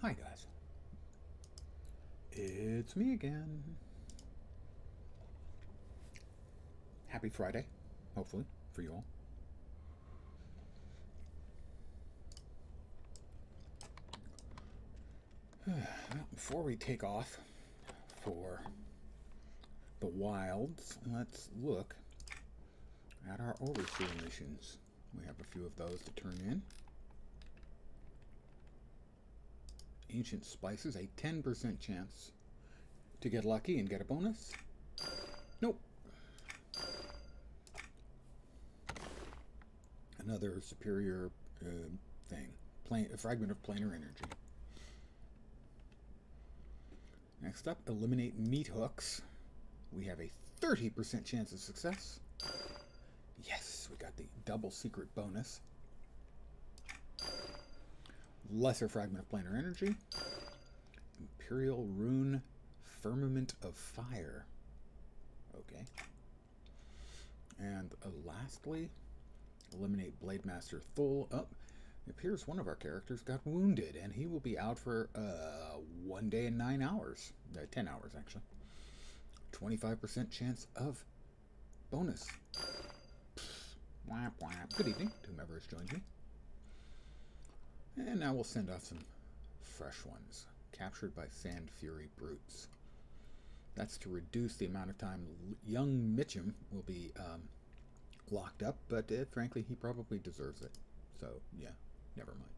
Hi guys, it's me again. Happy Friday, hopefully, for you all. Well, before we take off for the wilds, let's look at our overseer missions. We have a few of those to turn in. Ancient Spices, a 10% chance to get lucky and get a bonus. Nope. Another superior thing. A fragment of planar energy. Next up, eliminate meat hooks. We have a 30% chance of success. Yes, we got the double secret bonus. Lesser fragment of planar energy. Imperial rune firmament of fire. Okay. And lastly, eliminate Blade Master Thul. Oh, it appears one of our characters got wounded, and he will be out for 1 day and 9 hours. 10 hours, actually. 25% chance of bonus. Whap, whap. Good evening to whomever has joined me. And now we'll send off some fresh ones. Captured by Sand Fury Brutes. That's to reduce the amount of time young Mitchum will be locked up, but frankly, he probably deserves it. So, yeah, never mind.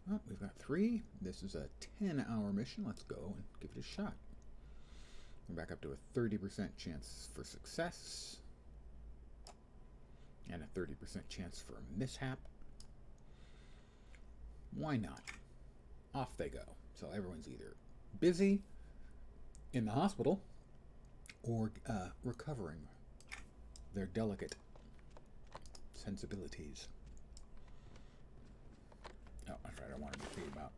Well, we've got 3. This is a 10-hour mission. Let's go and give it a shot. We're back up to a 30% chance for success. And a 30% chance for a mishap. Why not? Off they go. So everyone's either busy in the hospital or recovering their delicate sensibilities. Oh, that's right, I wanted to see about.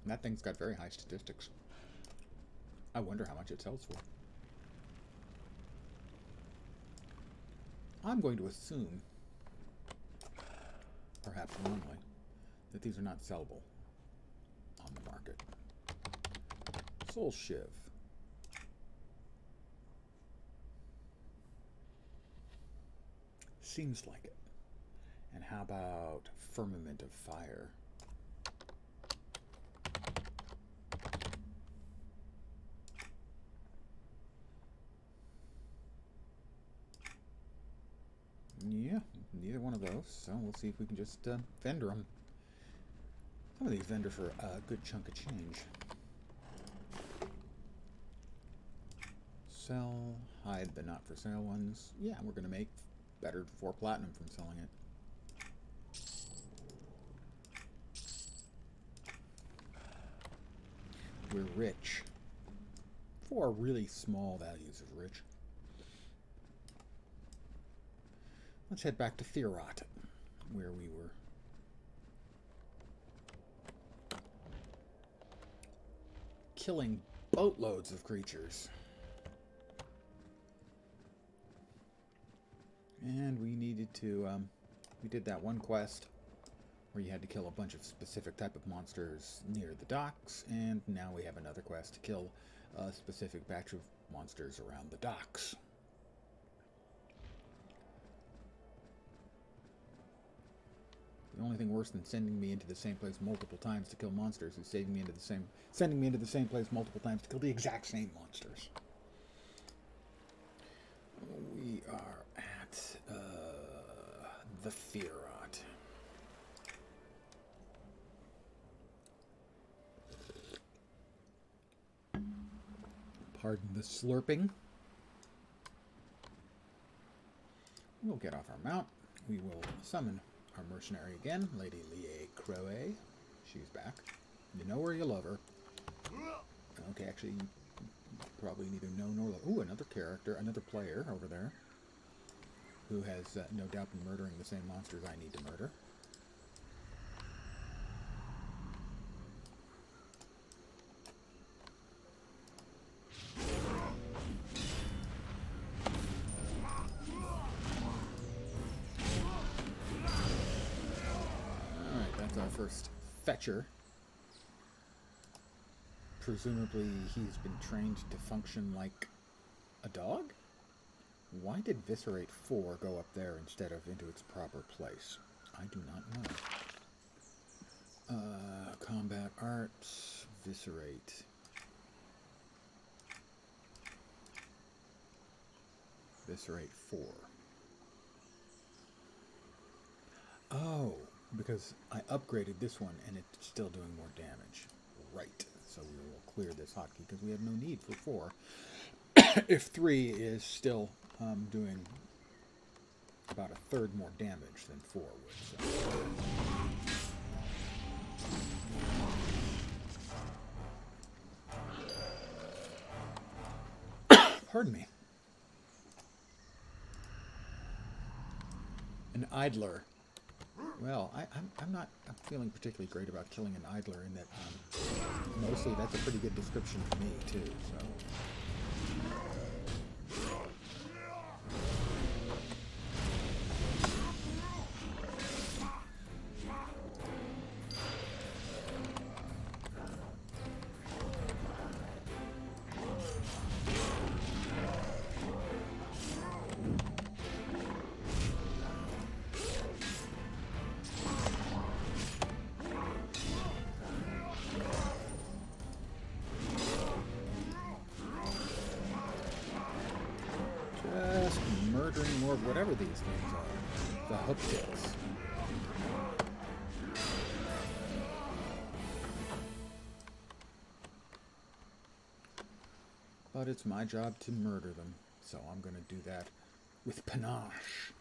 That thing's got very high statistics. I wonder how much it sells for. I'm going to assume, perhaps wrongly, that these are not sellable on the market. Soul Shiv. Seems like it. And how about Firmament of Fire? Yeah, neither one of those, so we'll see if we can just vendor them. Some of these vendor for a good chunk of change. Sell, hide the not for sale ones. Yeah, we're going to make better 4 platinum from selling it. We're rich. 4 really small values of rich. Let's head back to Feerrott, where we were killing boatloads of creatures. And we needed to, we did that one quest where you had to kill a bunch of specific type of monsters near the docks, and now we have another quest to kill a specific batch of monsters around the docks. The only thing worse than sending me into the same place multiple times to kill monsters is sending me into the same place multiple times to kill the exact same monsters. We are at the Feerrott. Pardon the slurping. We'll get off our mount. We will summon our mercenary again, Lady Lie Crowe. She's back. You know her, you love her. Okay, actually, you probably neither know nor love. Ooh, another character, another player over there, who has no doubt been murdering the same monsters I need to murder. our first fetcher. Presumably he's been trained to function like a dog? Why did Viscerate 4 go up there instead of into its proper place? I do not know. Combat Arts, Viscerate. Viscerate 4. Oh, because I upgraded this one and it's still doing more damage. Right. So we will clear this hotkey because we have no need for 4. If 3 is still doing about a third more damage than 4 would. So. Pardon me. An idler. Well, I'm not feeling particularly great about killing an idler in that mostly that's a pretty good description for me too. So. Murdering more of whatever these things are. The hook ticks. But it's my job to murder them, so I'm going to do that with panache.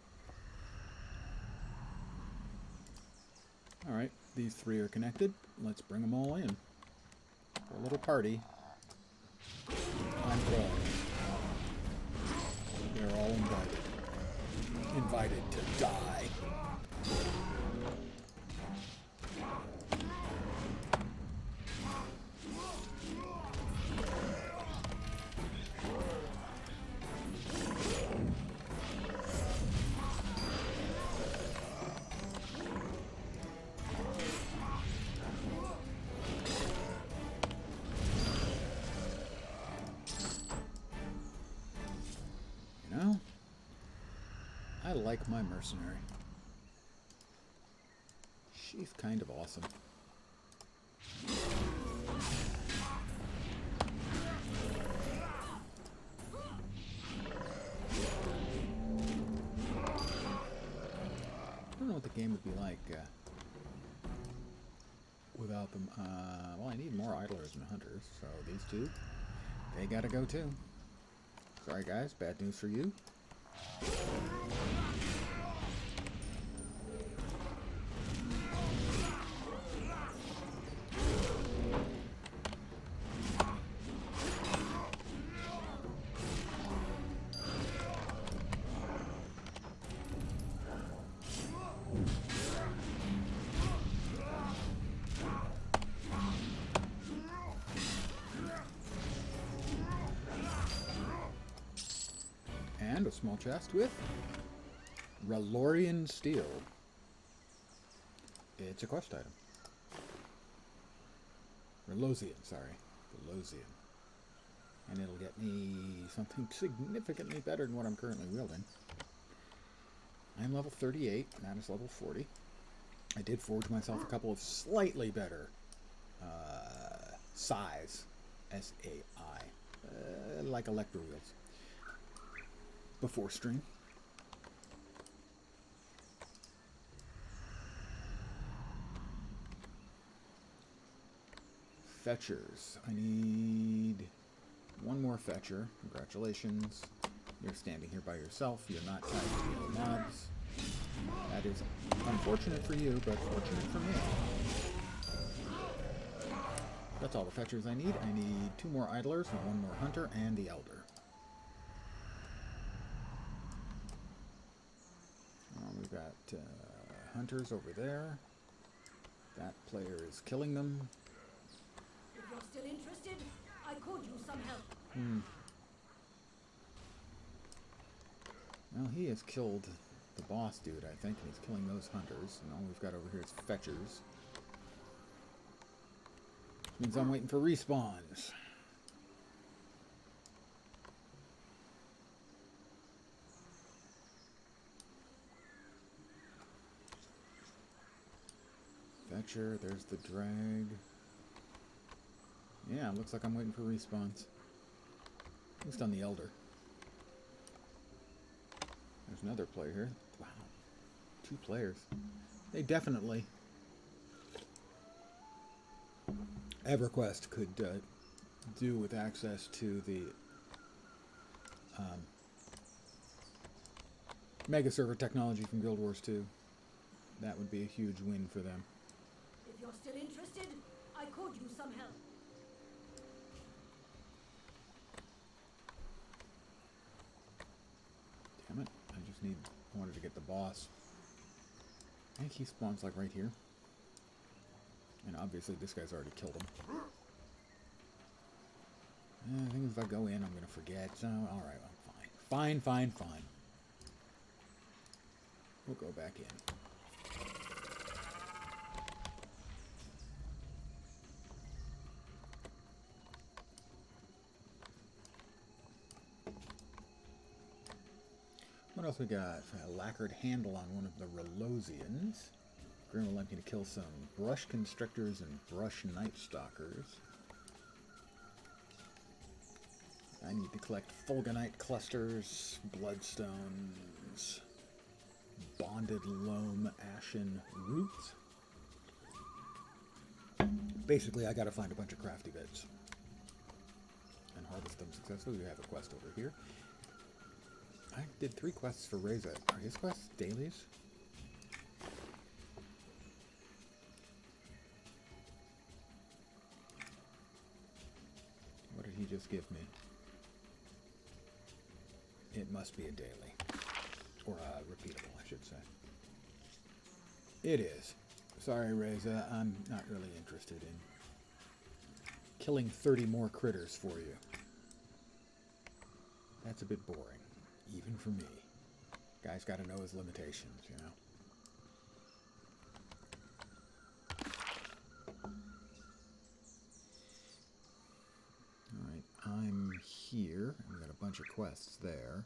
Alright, these 3 are connected. Let's bring them all in. For a little party. I'm throwing. They're all invited. Invited to die. I like my mercenary. She's kind of awesome. I don't know what the game would be like without them. Well, I need more idlers and hunters, so these 2, they gotta go too. Sorry guys, bad news for you. And a small chest with Ralorian Steel. It's a quest item. Relosian, sorry. Relosian. And it'll get me something significantly better than what I'm currently wielding. I'm level 38, Matt is level 40. I did forge myself a couple of slightly better size, S-A-I, like Electro wheels, before stream. Fetchers. I need one more fetcher. Congratulations. You're standing here by yourself. You're not tied to the other mobs. That is unfortunate for you, but fortunate for me. That's all the fetchers I need. I need 2 more idlers and 1 more hunter and the elder. We've got hunters over there. That player is killing them. If you're still interested, I could use some help. Well, he has killed the boss dude, I think, and he's killing those hunters. And all we've got over here is fetchers. Means I'm waiting for respawns. Fetcher, there's the drag. Yeah, looks like I'm waiting for respawns. At least on the Elder. There's another player here. Wow. 2 players. They definitely... EverQuest could do with access to the mega server technology from Guild Wars 2. That would be a huge win for them. If you're still interested, I could use some help. Damn it. I wanted to get the boss. I think he spawns like right here. And obviously this guy's already killed him. I think if I go in, I'm going to forget. So, alright, I'm fine. Fine. We'll go back in. What else we got? A lacquered handle on one of the Relosians. Grim will like me to kill some brush constrictors and brush night stalkers. I need to collect fulgonite clusters, bloodstones, bonded loam ashen roots. Basically, I gotta find a bunch of crafty bits and harvest them successfully. We have a quest over here. I did 3 quests for Reza. Are his quests dailies? What did he just give me? It must be a daily. Or repeatable, I should say. It is. Sorry, Reza. I'm not really interested in killing 30 more critters for you. That's a bit boring. Even for me. Guy's got to know his limitations, you know. Alright, I'm here. We've got a bunch of quests there.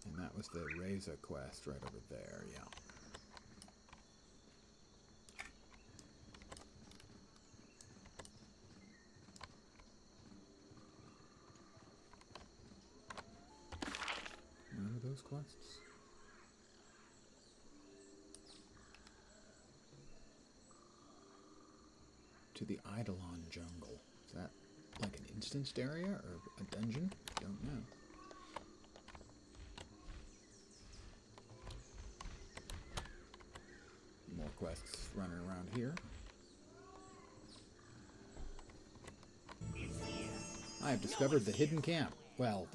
And that was the Reza quest right over there, yeah. Those quests? To the Eidolon jungle. Is that like an instanced area or a dungeon? Don't know. More quests running around here. I have discovered the hidden camp. Well,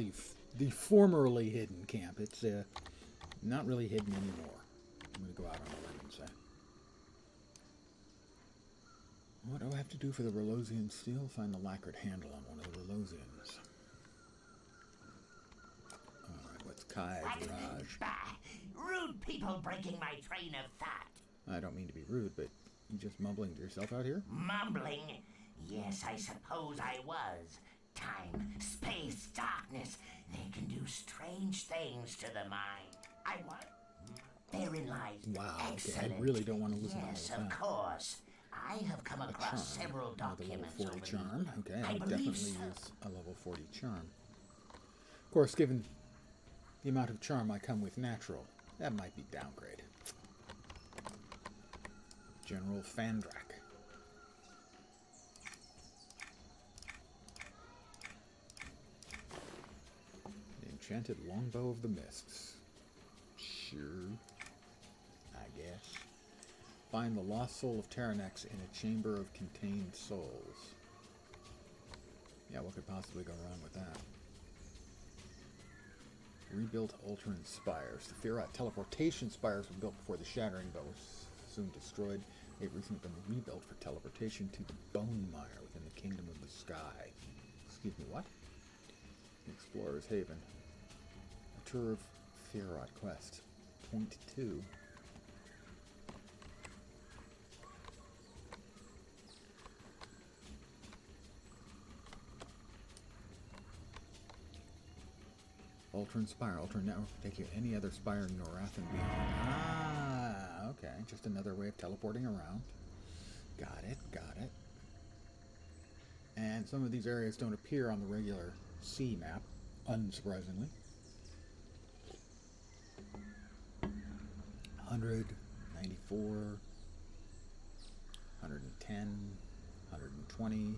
the formerly hidden camp. It's not really hidden anymore. I'm going to go out on a limb and say. What do I have to do for the Relosian steel? Find the lacquered handle on one of the Relosians. Alright, what's Kai Raj? Rude people breaking my train of thought. I don't mean to be rude, but you just mumbling to yourself out here? Mumbling? Yes, I suppose I was. Time, space, darkness. They can do strange things to the mind. I want... Therein lies excellent. Okay, I really don't want to listen to all Yes, that. of course. I have come across several documents Level 40 charm. Okay, I would believe definitely so. use a level 40 charm. Of course, given the amount of charm I come with natural, that might be downgrade. General Fandrak. The Enchanted Longbow of the Mists. Sure. I guess. Find the lost soul of Terranex in a chamber of contained souls. Yeah, what could possibly go wrong with that? Rebuilt Ultran spires. The Feerrott teleportation spires were built before the Shattering, but were soon destroyed. They've recently been rebuilt for teleportation to the Bone Mire within the Kingdom of the Sky. Excuse me, what? Explorer's Haven. A tour of Feerrott quest. Point 2. Ultron Spire. Ultron Network will take you any other spire in Norath and beyond. Ah, okay. Just another way of teleporting around. Got it, got it. And some of these areas don't appear on the regular C map, unsurprisingly. 100, 94, 110, 120.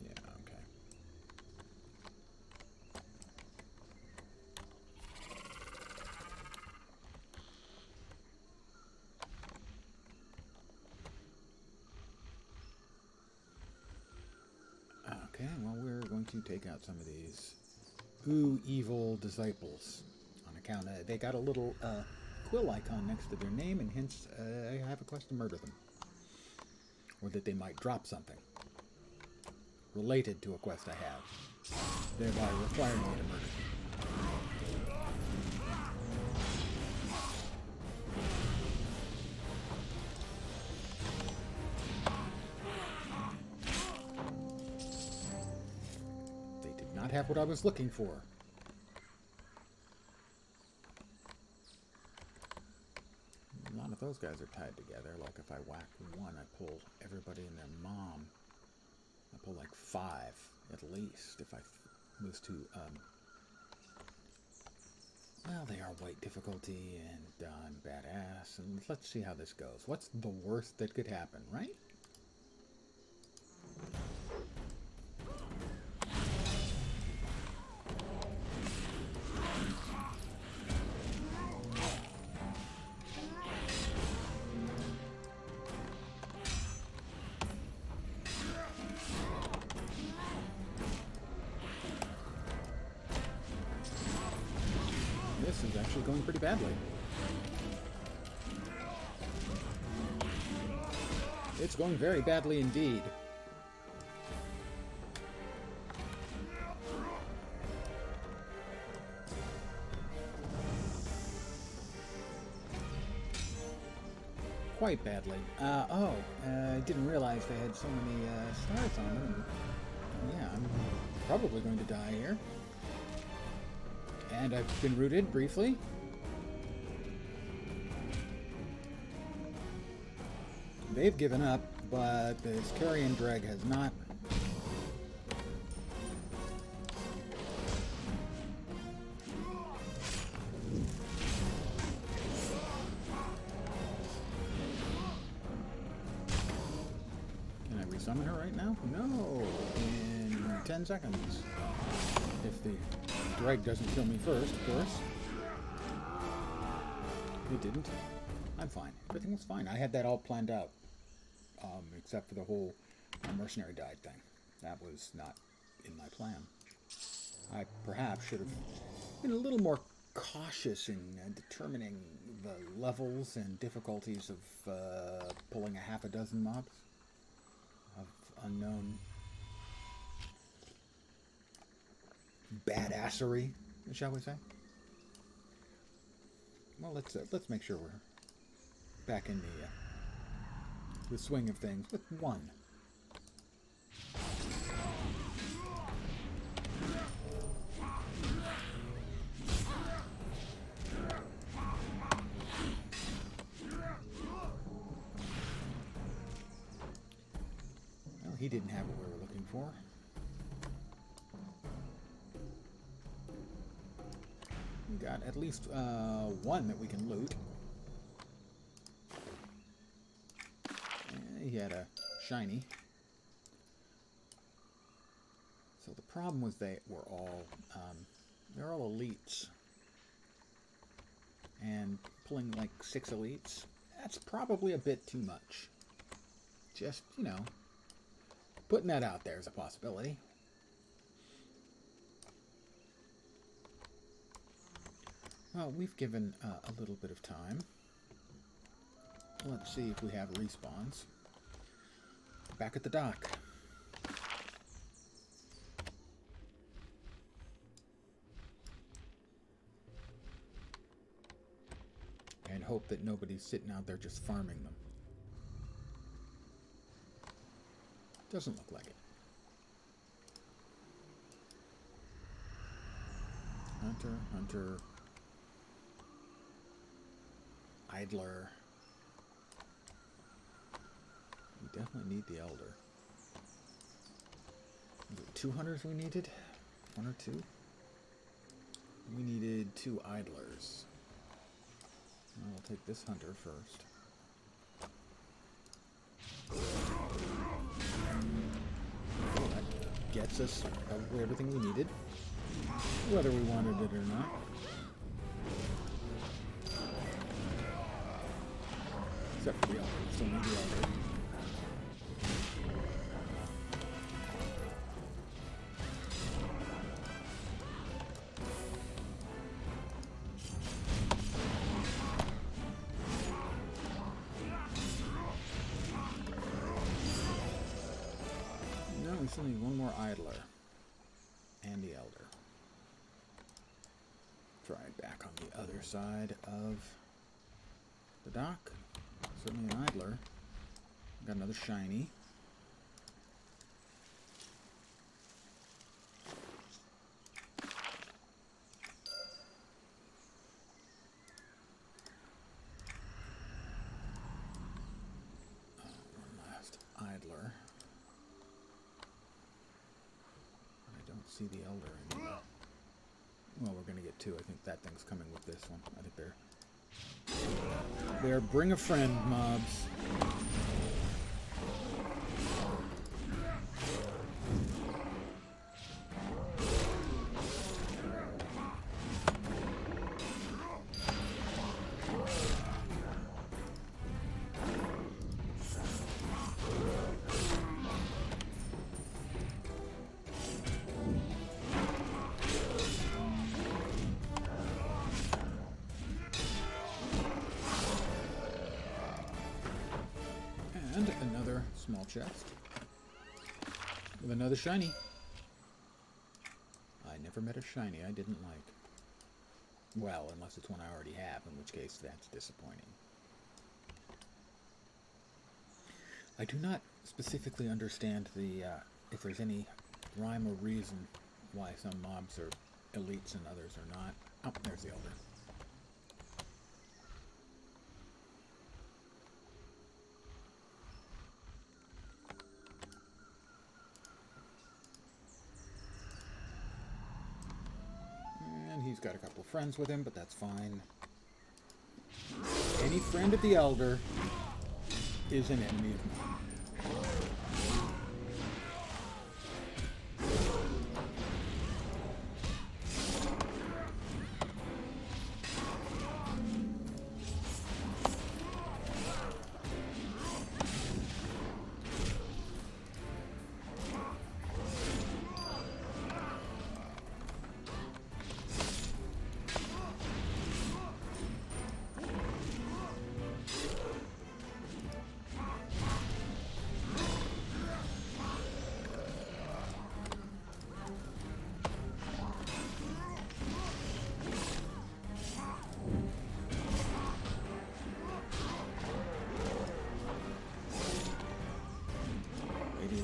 Yeah, okay. Okay, well, we're going to take out some of these evil disciples on account of they got a little quill icon next to their name, and hence I have a quest to murder them. Or that they might drop something related to a quest I have, thereby requiring me to murder them. They did not have what I was looking for. A lot of those guys are tied together. Like if I whack one, I pull everybody and their mom. I pull like 5 at least if I was to, well, they are white difficulty and I'm badass. And let's see how this goes. What's the worst that could happen, right? This is actually going pretty badly. It's going very badly indeed. Quite badly. I didn't realize they had so many stars on them. Yeah, I'm probably going to die here. And I've been rooted briefly. They've given up, but this carrion dreg has not. Can I resummon her right now? No! In 10 seconds. If the dreg doesn't kill me first, of course. It didn't. I'm fine. Everything was fine. I had that all planned out. Except for the whole mercenary died thing. That was not in my plan. I perhaps should have been a little more cautious in determining the levels and difficulties of pulling a half a dozen mobs of unknown badassery, shall we say? Well, let's make sure we're back in the swing of things with one. Well, he didn't have what we were looking for. We got at least one that we can loot. He had a shiny. So the problem was they're all elites. And pulling like 6 elites, that's probably a bit too much. Just, putting that out there as a possibility. Well, we've given a little bit of time. Let's see if we have respawns. Back at the dock. and hope that nobody's sitting out there just farming them. Doesn't look like it. Hunter, Hunter, Idler. We definitely need the Elder. Was it 2 hunters we needed? 1 or 2? We needed 2 idlers. I'll take this hunter first. Well, that gets us probably everything we needed, whether we wanted it or not. Except for the elder. We still need the elder. We still need 1 more idler and the elder. Try it back on the other side of the dock. Certainly an idler. Got another shiny. One last idler. See the elder anymore. Well, we're gonna get 2. I think that thing's coming with this one. I think they're bring a friend mobs. And another small chest with another shiny. I never met a shiny I didn't like. Well, unless it's one I already have, in which case that's disappointing. I do not specifically understand the if there's any rhyme or reason why some mobs are elites and others are not. Oh, there's the elder. He's got a couple of friends with him, but that's fine. Any friend of the elder is an enemy of mine.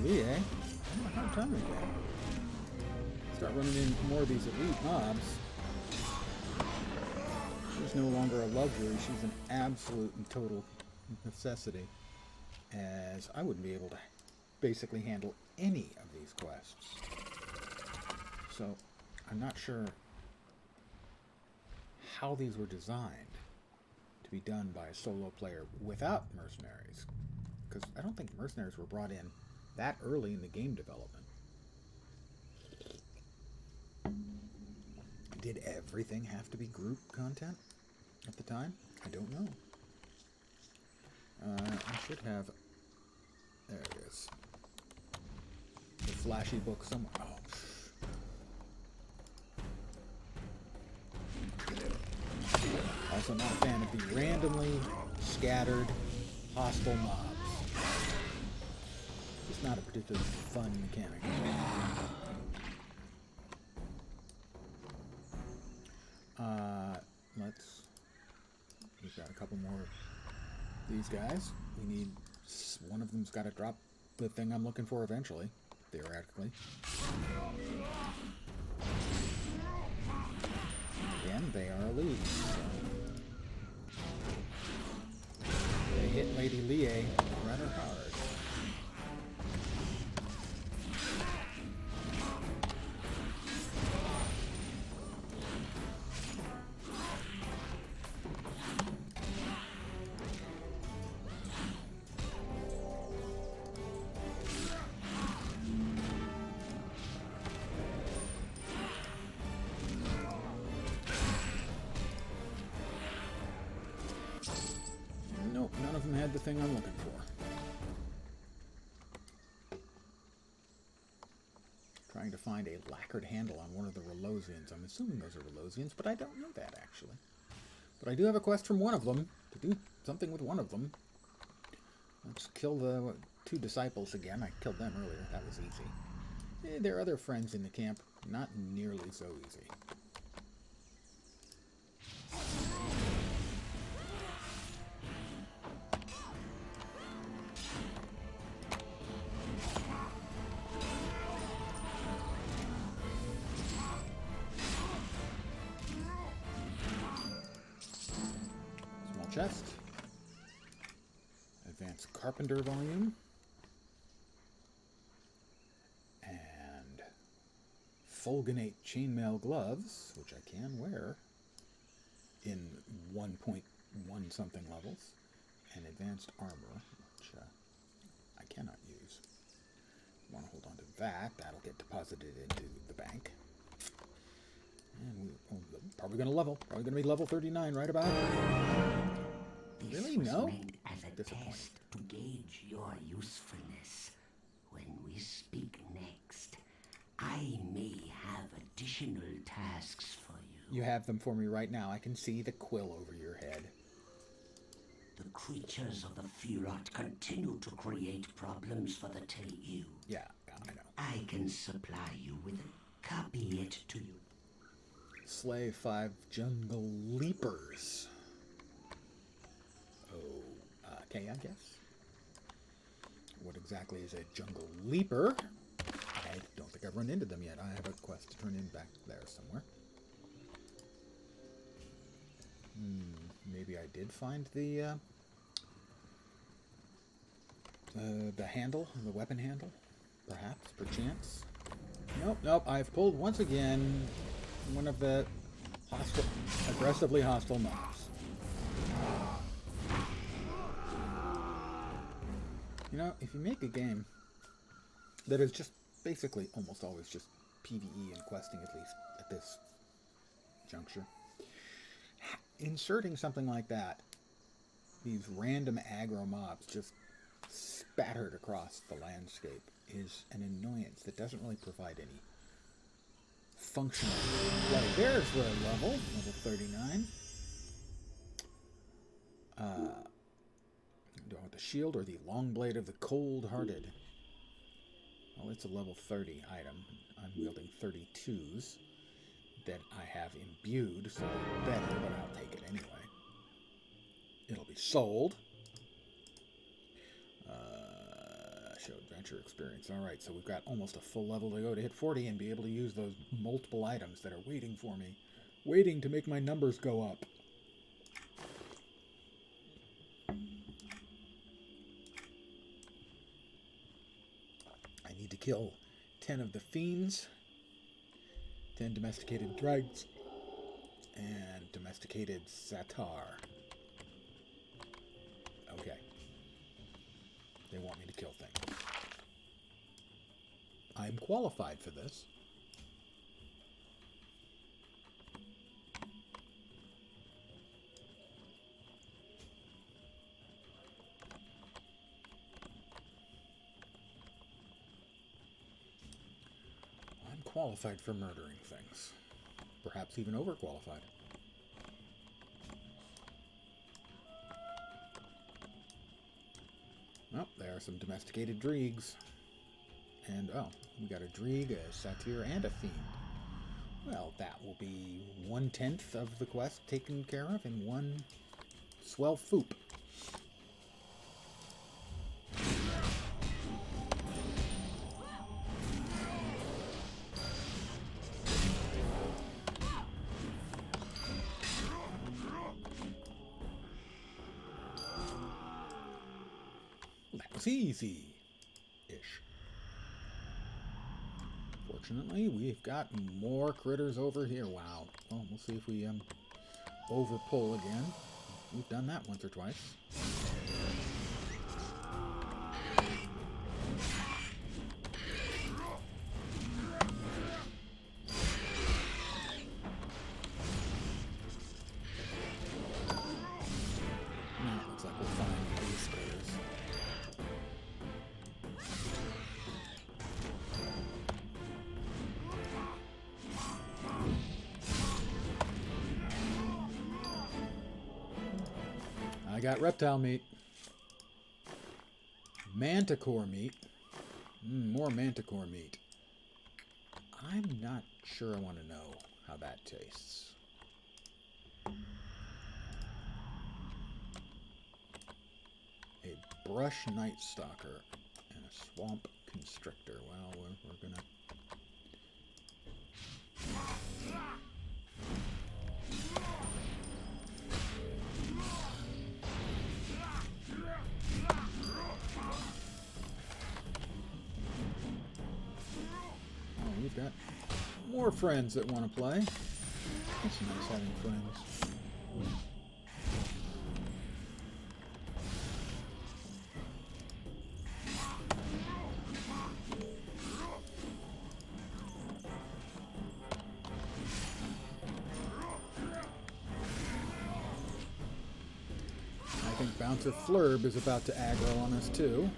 Elite, eh? I don't have time again. Start running into more of these elite mobs. She's no longer a luxury, she's an absolute and total necessity, as I wouldn't be able to basically handle any of these quests. So, I'm not sure how these were designed to be done by a solo player without mercenaries, because I don't think mercenaries were brought in that early in the game development. Did everything have to be group content at the time? I don't know. I should have... There it is. The flashy book somewhere. Oh. Also not a fan of the randomly scattered hostile mobs. It's not a particularly fun mechanic. We've got a couple more of these guys. We need... One of them's got to drop the thing I'm looking for eventually, theoretically. Again, they are elites. So they hit Lady Lie rather hard. Nope, none of them had the thing I'm looking for. Trying to find a lacquered handle on one of the Relosians. I'm assuming those are Relosians, but I don't know that actually. But I do have a quest from one of them to do something with one of them. Let's kill the two disciples again. I killed them earlier. That was easy. There are other friends in the camp. Not nearly so easy. Chest. Advanced Carpenter volume. And Fulginate chainmail gloves, which I can wear in 1.1 something levels. And advanced armor, which I cannot use. Want to hold on to that. That'll get deposited into the bank. And we're probably going to level. Probably going to be level 39 right about. Really? No? Meant as a test to gauge your usefulness. When we speak next, I may have additional tasks for you. You have them for me right now. I can see the quill over your head. The creatures of the Feerrott continue to create problems for the TU. Yeah, I know. I can supply you with it. Copy it to you. Slay 5 jungle leapers. Okay, I guess. What exactly is a jungle leaper? I don't think I've run into them yet. I have a quest to turn in back there somewhere. Maybe I did find the handle, the weapon handle, perhaps, perchance. Nope. I've pulled once again one of the aggressively hostile mobs. You know, if you make a game that is just basically almost always just PvE and questing, at least at this juncture, inserting something like that, these random aggro mobs just spattered across the landscape, is an annoyance that doesn't really provide any functional play. There's the level 39. Do I want the shield or the long blade of the cold-hearted? Well, it's a level 30 item. I'm wielding 32s that I have imbued, so they're better, but I'll take it anyway. It'll be sold. Show adventure experience. Alright, so we've got almost a full level to go to hit 40 and be able to use those multiple items that are waiting for me. Waiting to make my numbers go up. I need to kill 10 of the fiends, 10 domesticated dregs, and domesticated satar. Okay. They want me to kill things. I'm qualified for this. I'm qualified for murdering things. Perhaps even overqualified. Oh, there are some domesticated dregs. And, oh, we got a dreeg, a satyr, and a fiend. Well, that will be 1/10 of the quest taken care of in one Swell foop. That was easy-ish. Fortunately, we've got more critters over here. Wow. Well, we'll see if we overpull again. We've done that once or twice. Now it looks like we'll find these critters. I got reptile meat. Manticore meat. More manticore meat. I'm not sure I want to know how that tastes. A brush night stalker and a swamp constrictor. Well, we're gonna... We've got more friends that want to play. It's nice having friends. I think Bouncer Flurb is about to aggro on us too.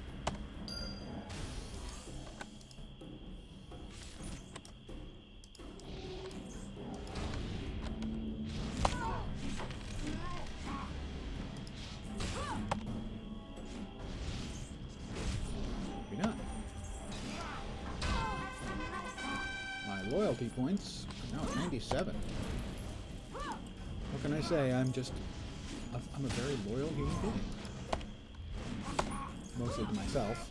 Loyalty points. Now at 97. What can I say? I'm a very loyal human being. Mostly to myself.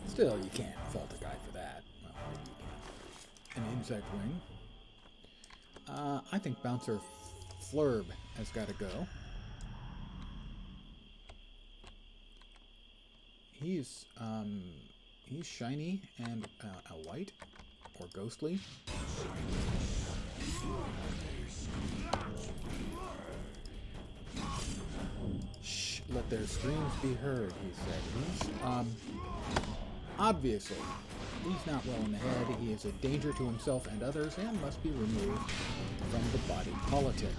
Still, you can't fault a guy for that. Well, maybe you can. An insect wing. I think Bouncer Flurb has got to go. He's shiny and a white or ghostly. Shh, let their screams be heard, he said. He's, obviously, he's not well in the head. He is a danger to himself and others and must be removed from the body politic.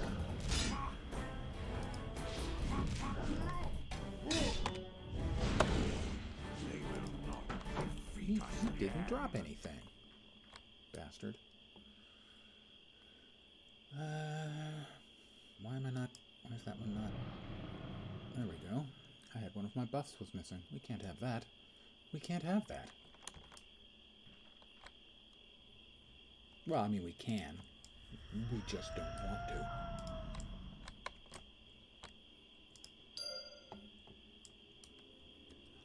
He didn't drop anything. Bastard. Why is that one not? There we go. I had one of my buffs was missing. We can't have that. We can't have that. Well, I mean, we can. We just don't want to.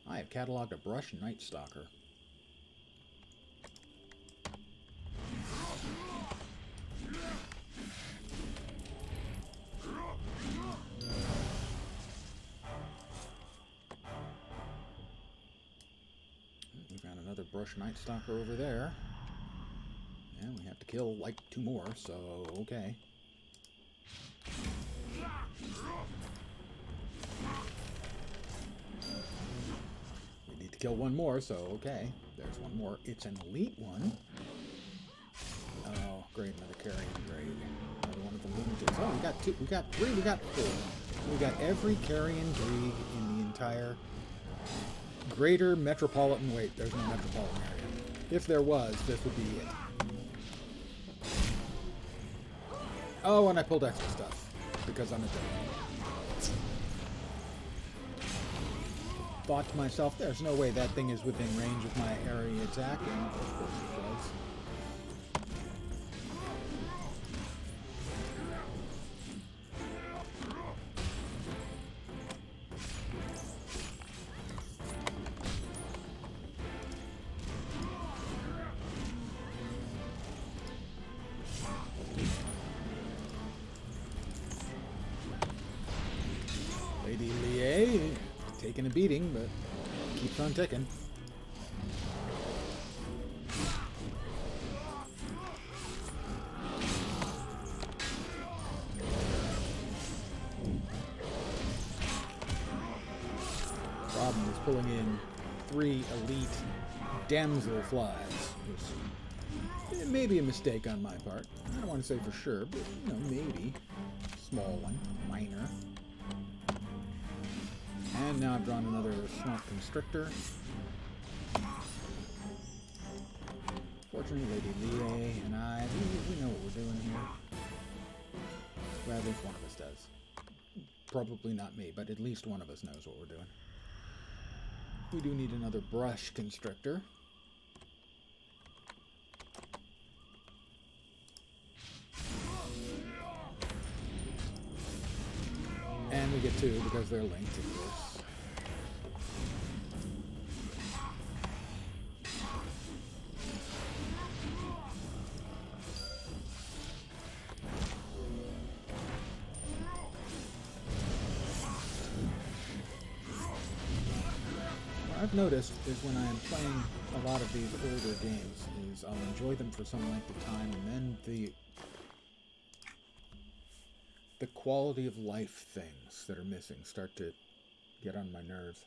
I have cataloged a brush night stalker. We've got another brush night stalker over there. And we have to kill like 2 more, so okay. We need to kill 1 more, so okay. There's 1 more. It's an elite one. Oh, great, another carrion grade. Another one of the lunatics. Oh, we got 2, we got 3, we got 4. We got every carrion breed in the entire greater metropolitan... Wait, there's no metropolitan area. If there was, this would be it. Oh, and I pulled extra stuff because I'm a jerk. Thought to myself, there's no way that thing is within range of my area attack, and of course it was. taking a beating, but keeps on ticking. Problem is pulling in 3 elite damsel flies. It may be a mistake on my part. I don't want to say for sure, but maybe. Small one, minor. And now I've drawn another swamp constrictor. Fortunately, Lady Lee and I, we know what we're doing here. Well, at least one of us does. Probably not me, but at least one of us knows what we're doing. We do need another brush constrictor. And we get 2 because they're linked, of course. What I've noticed is when I am playing a lot of these older games is I'll enjoy them for some length of time, and then the quality of life things that are missing start to get on my nerves.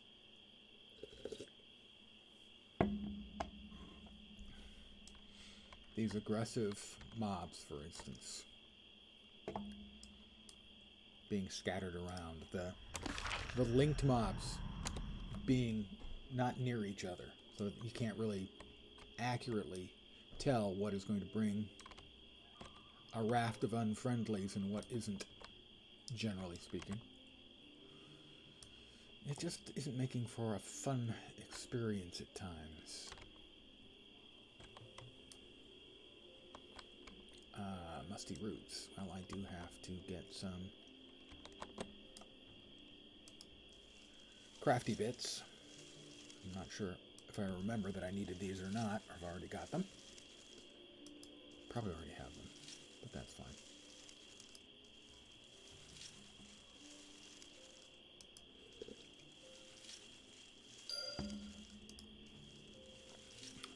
These aggressive mobs, for instance, being scattered around, the linked mobs being not near each other, so that you can't really accurately tell what is going to bring a raft of unfriendlies and what isn't, generally speaking. It just isn't making for a fun experience at times. Musty roots. Well, I do have to get some crafty bits. I'm not sure if I remember that I needed these or not, or I've already got them. Probably already have them, but that's fine.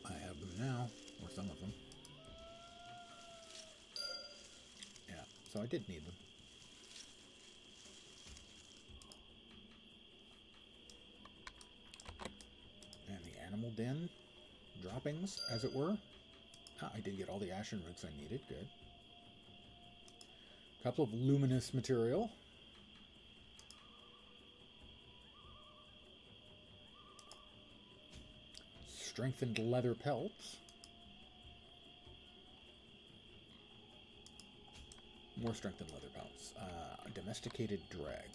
I have them now, or some of them. Yeah, so I did need them. And the animal den droppings, as it were. Ah, I did get all the ashen roots I needed, good. A couple of luminous material. Strengthened leather pelts. More strengthened leather pelts. Domesticated drag.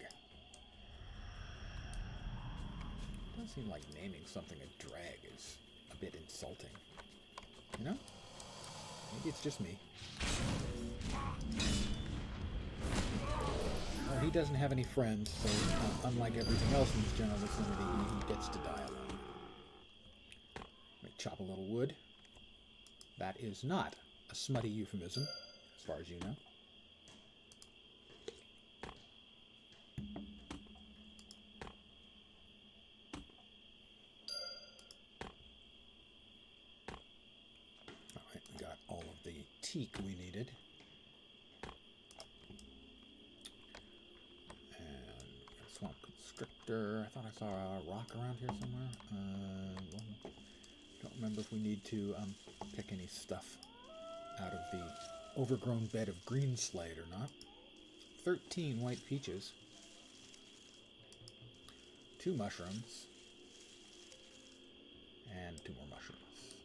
Doesn't seem like naming something a drag is a bit insulting. You know? Maybe it's just me. Well, he doesn't have any friends, so unlike everything else in this general vicinity, he gets to die alone. Chop a little wood. That is not a smutty euphemism, as far as you know. Alright, we got all of the teak we needed. And swamp constrictor. I thought I saw a rock around here somewhere. Well, don't remember if we need to pick any stuff out of the overgrown bed of green slate or not. 13 white peaches. 2 mushrooms. And 2 more mushrooms.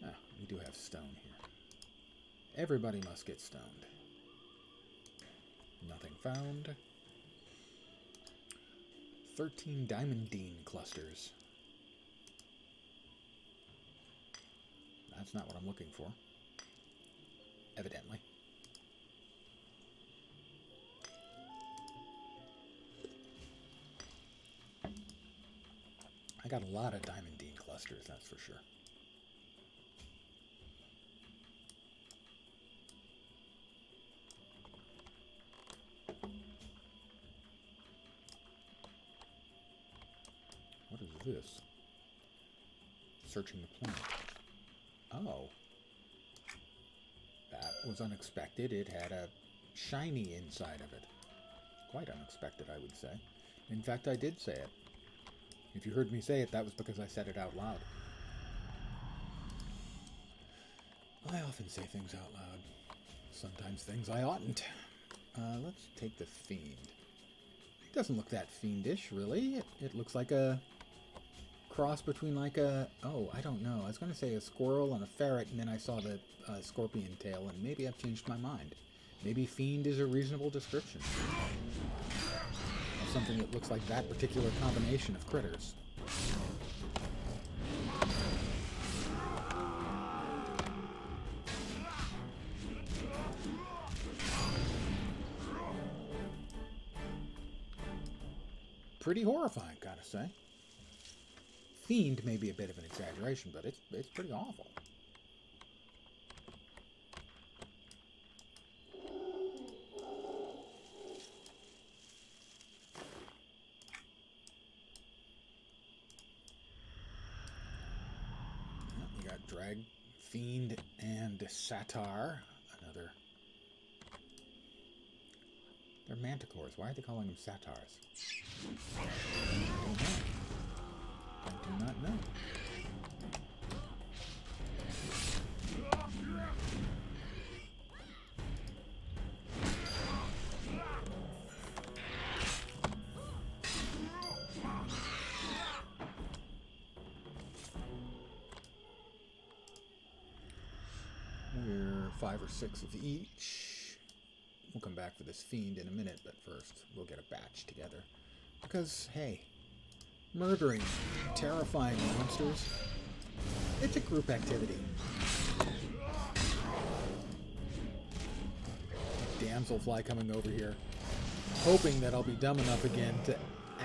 Ah, we do have stone here. Everybody must get stoned. Nothing found. 13 diamondine clusters. That's not what I'm looking for. Evidently. I got a lot of diamondine clusters, that's for sure. this? Searching the planet. Oh. That was unexpected. It had a shiny inside of it. Quite unexpected, I would say. In fact, I did say it. If you heard me say it, that was because I said it out loud. I often say things out loud. Sometimes things I oughtn't. Let's take the Fiend. It doesn't look that fiendish, really. It looks like a cross between like a... Oh, I don't know. I was going to say a squirrel and a ferret, and then I saw the scorpion tail, and maybe I've changed my mind. Maybe Fiend is a reasonable description of something that looks like that particular combination of critters. Pretty horrifying, gotta say. Fiend may be a bit of an exaggeration, but it's pretty awful. You got Drag, Fiend, and Satyr. Another. They're manticores. Why are they calling them satyrs? I do not know. We're 5 or 6 of each. We'll come back for this Fiend in a minute, but first we'll get a batch together. Because, hey, murdering terrifying monsters, it's a group activity. Damselfly coming over here, hoping that I'll be dumb enough again to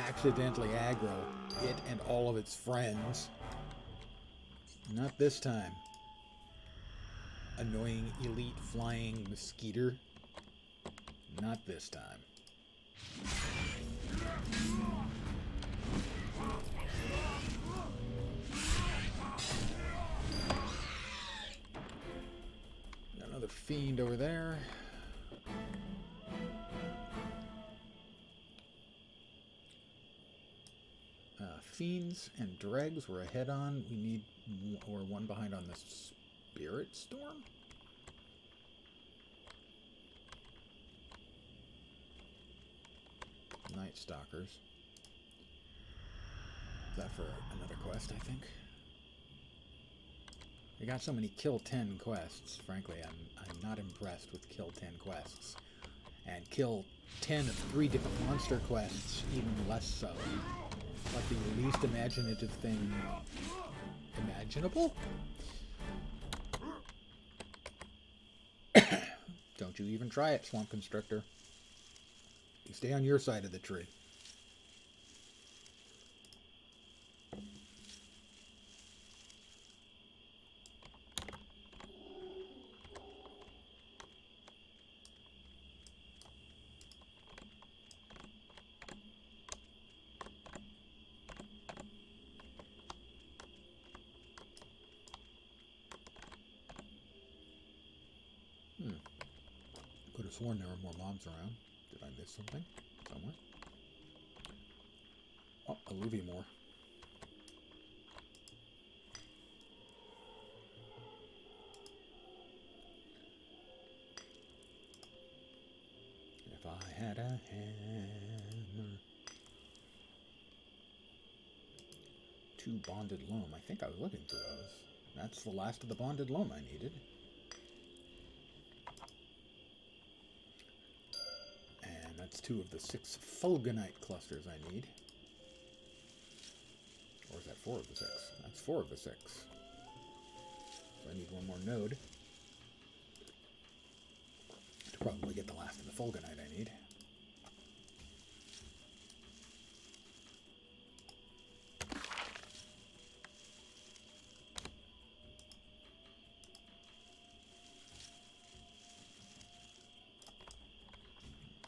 accidentally aggro it and all of its friends. Not this time. Annoying elite flying mosquito. Not this time. Got another Fiend over there. Fiends and Dregs we're ahead on. We need... We're one behind on the Spirit Storm? Night Stalkers. Is that for another quest, I think? We got so many Kill 10 quests. Frankly, I'm not impressed with Kill 10 quests. And Kill 10 of 3 different monster quests, even less so. Like the least imaginative thing imaginable? Don't you even try it, Swamp Constrictor. You stay on your side of the tree. Could have sworn there were more mobs around. Did I miss something? Somewhere? Oh, a Luviamore. If I had a hammer. 2 bonded loam. I think I was looking for those. That's the last of the bonded loam I needed. That's 2 of the 6 fulgonite clusters I need. Or is that 4 of the 6? That's 4 of the 6. So I need one more node to probably get the last of the fulgonite I need.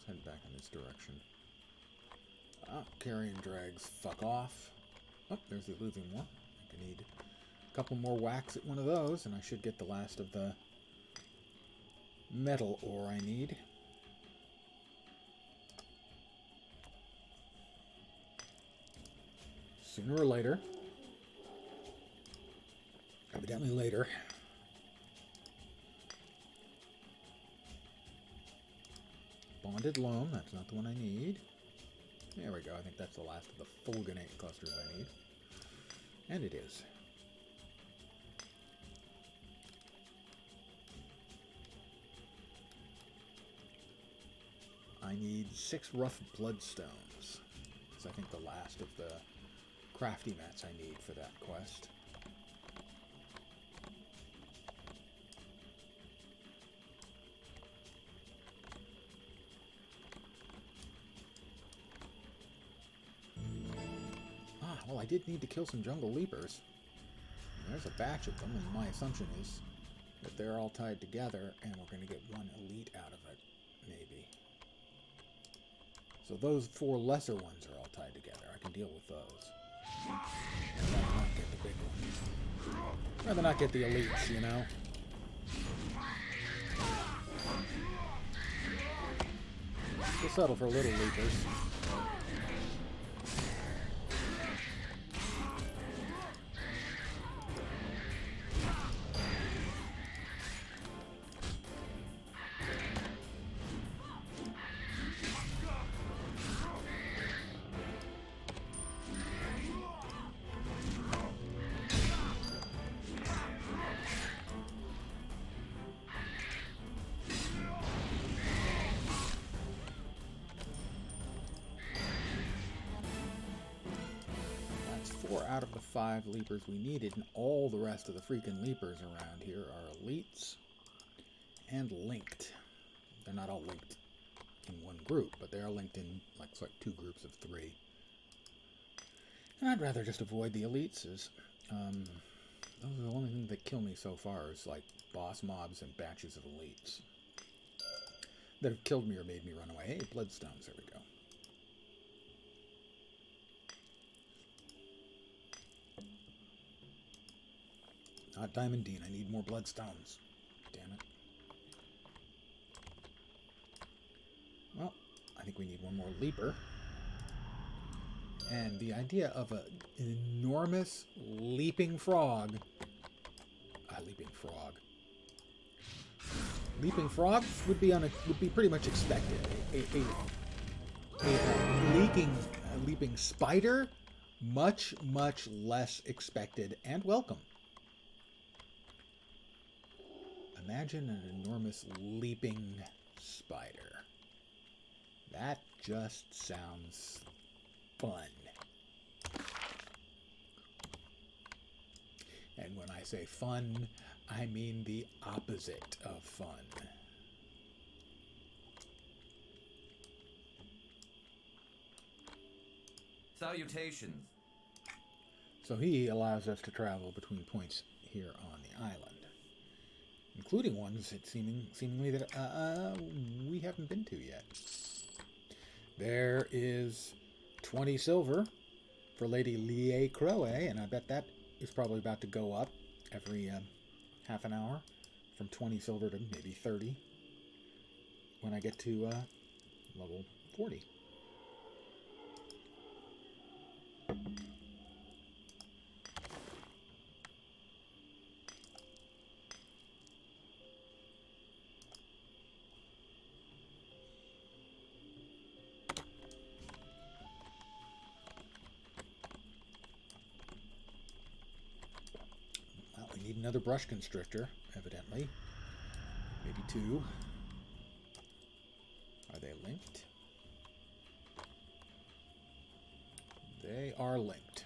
Head back in this direction. Oh, carrion drags, fuck off. Oh, there's the losing one. I need a couple more whacks at one of those, and I should get the last of the metal ore I need. Sooner or later. Evidently later. Bonded loam, that's not the one I need. There we go, I think that's the last of the fulganate clusters I need. And it is. I need 6 rough bloodstones. It's I think the last of the crafty mats I need for that quest. Well, I did need to kill some jungle leapers. There's a batch of them, and my assumption is that they're all tied together, and we're going to get one elite out of it, maybe. So those 4 lesser ones are all tied together. I can deal with those. I'd rather not get the big one. I'd rather not get the elites, you know? We'll settle for little leapers. Out of the 5 leapers we needed, and all the rest of the freaking leapers around here are elites and linked. They're not all linked in one group, but they are linked in like 2 groups of 3. And I'd rather just avoid the elites. Those are the only thing that kill me so far is like boss mobs and batches of elites that have killed me or made me run away. Hey, bloodstones, there we go. Not Diamondine. I need more bloodstones. Damn it. Well, I think we need one more leaper. And the idea of an enormous leaping frog. Leaping frog. Leaping frog would be pretty much expected. A leaping spider, much less expected and welcome. Imagine an enormous leaping spider. That just sounds fun. And when I say fun, I mean the opposite of fun. Salutations. So he allows us to travel between points here on the island. Including ones that seemingly that we haven't been to yet. There is 20 silver for Lady Lie Crowe, and I bet that is probably about to go up every half an hour from 20 silver to maybe 30 when I get to level 40. Another brush constrictor, evidently. Maybe 2. Are they linked? They are linked.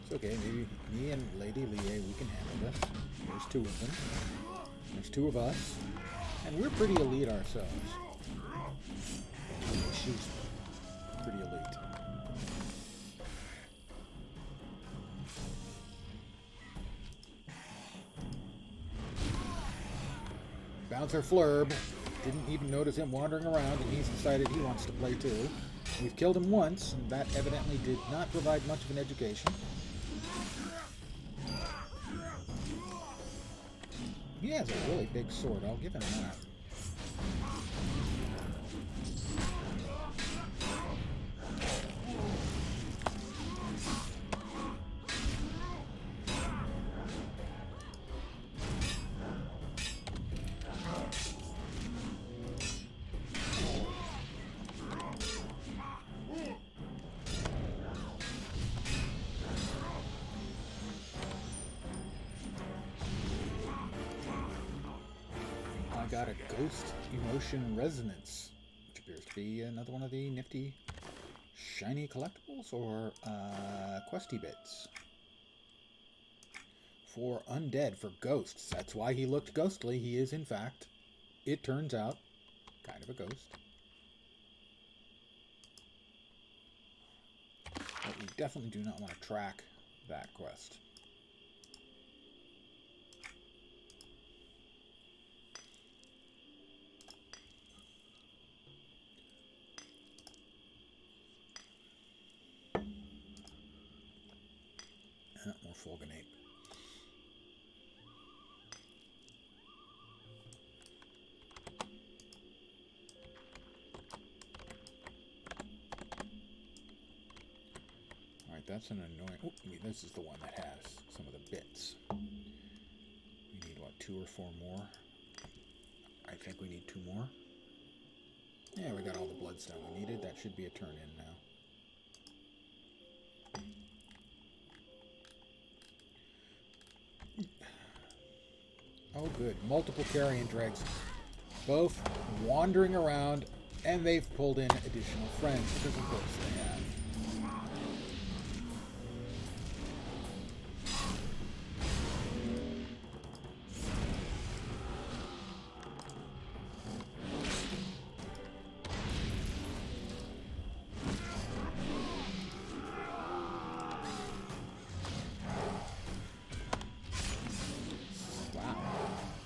It's okay, maybe me and Lady Lie, we can handle this. There's 2 of them. There's 2 of us. And we're pretty elite ourselves. She's pretty elite. Bouncer Flurb didn't even notice him wandering around, and he's decided he wants to play too. We've killed him once, and that evidently did not provide much of an education. He has a really big sword, I'll give him that. Got a Ghost Emotion Resonance, which appears to be another one of the nifty shiny collectibles or questy bits. For undead, for ghosts. That's why he looked ghostly. He is, in fact, it turns out, kind of a ghost. But we definitely do not want to track that quest. More Fulganate. Alright, that's an annoying... Oh, this is the one that has some of the bits. We need, what, 2 or 4 more? I think we need 2 more. Yeah, we got all the bloodstone we needed. That should be a turn-in now. Oh, good. Multiple carrion dregs. Both wandering around, and they've pulled in additional friends, because of course they have.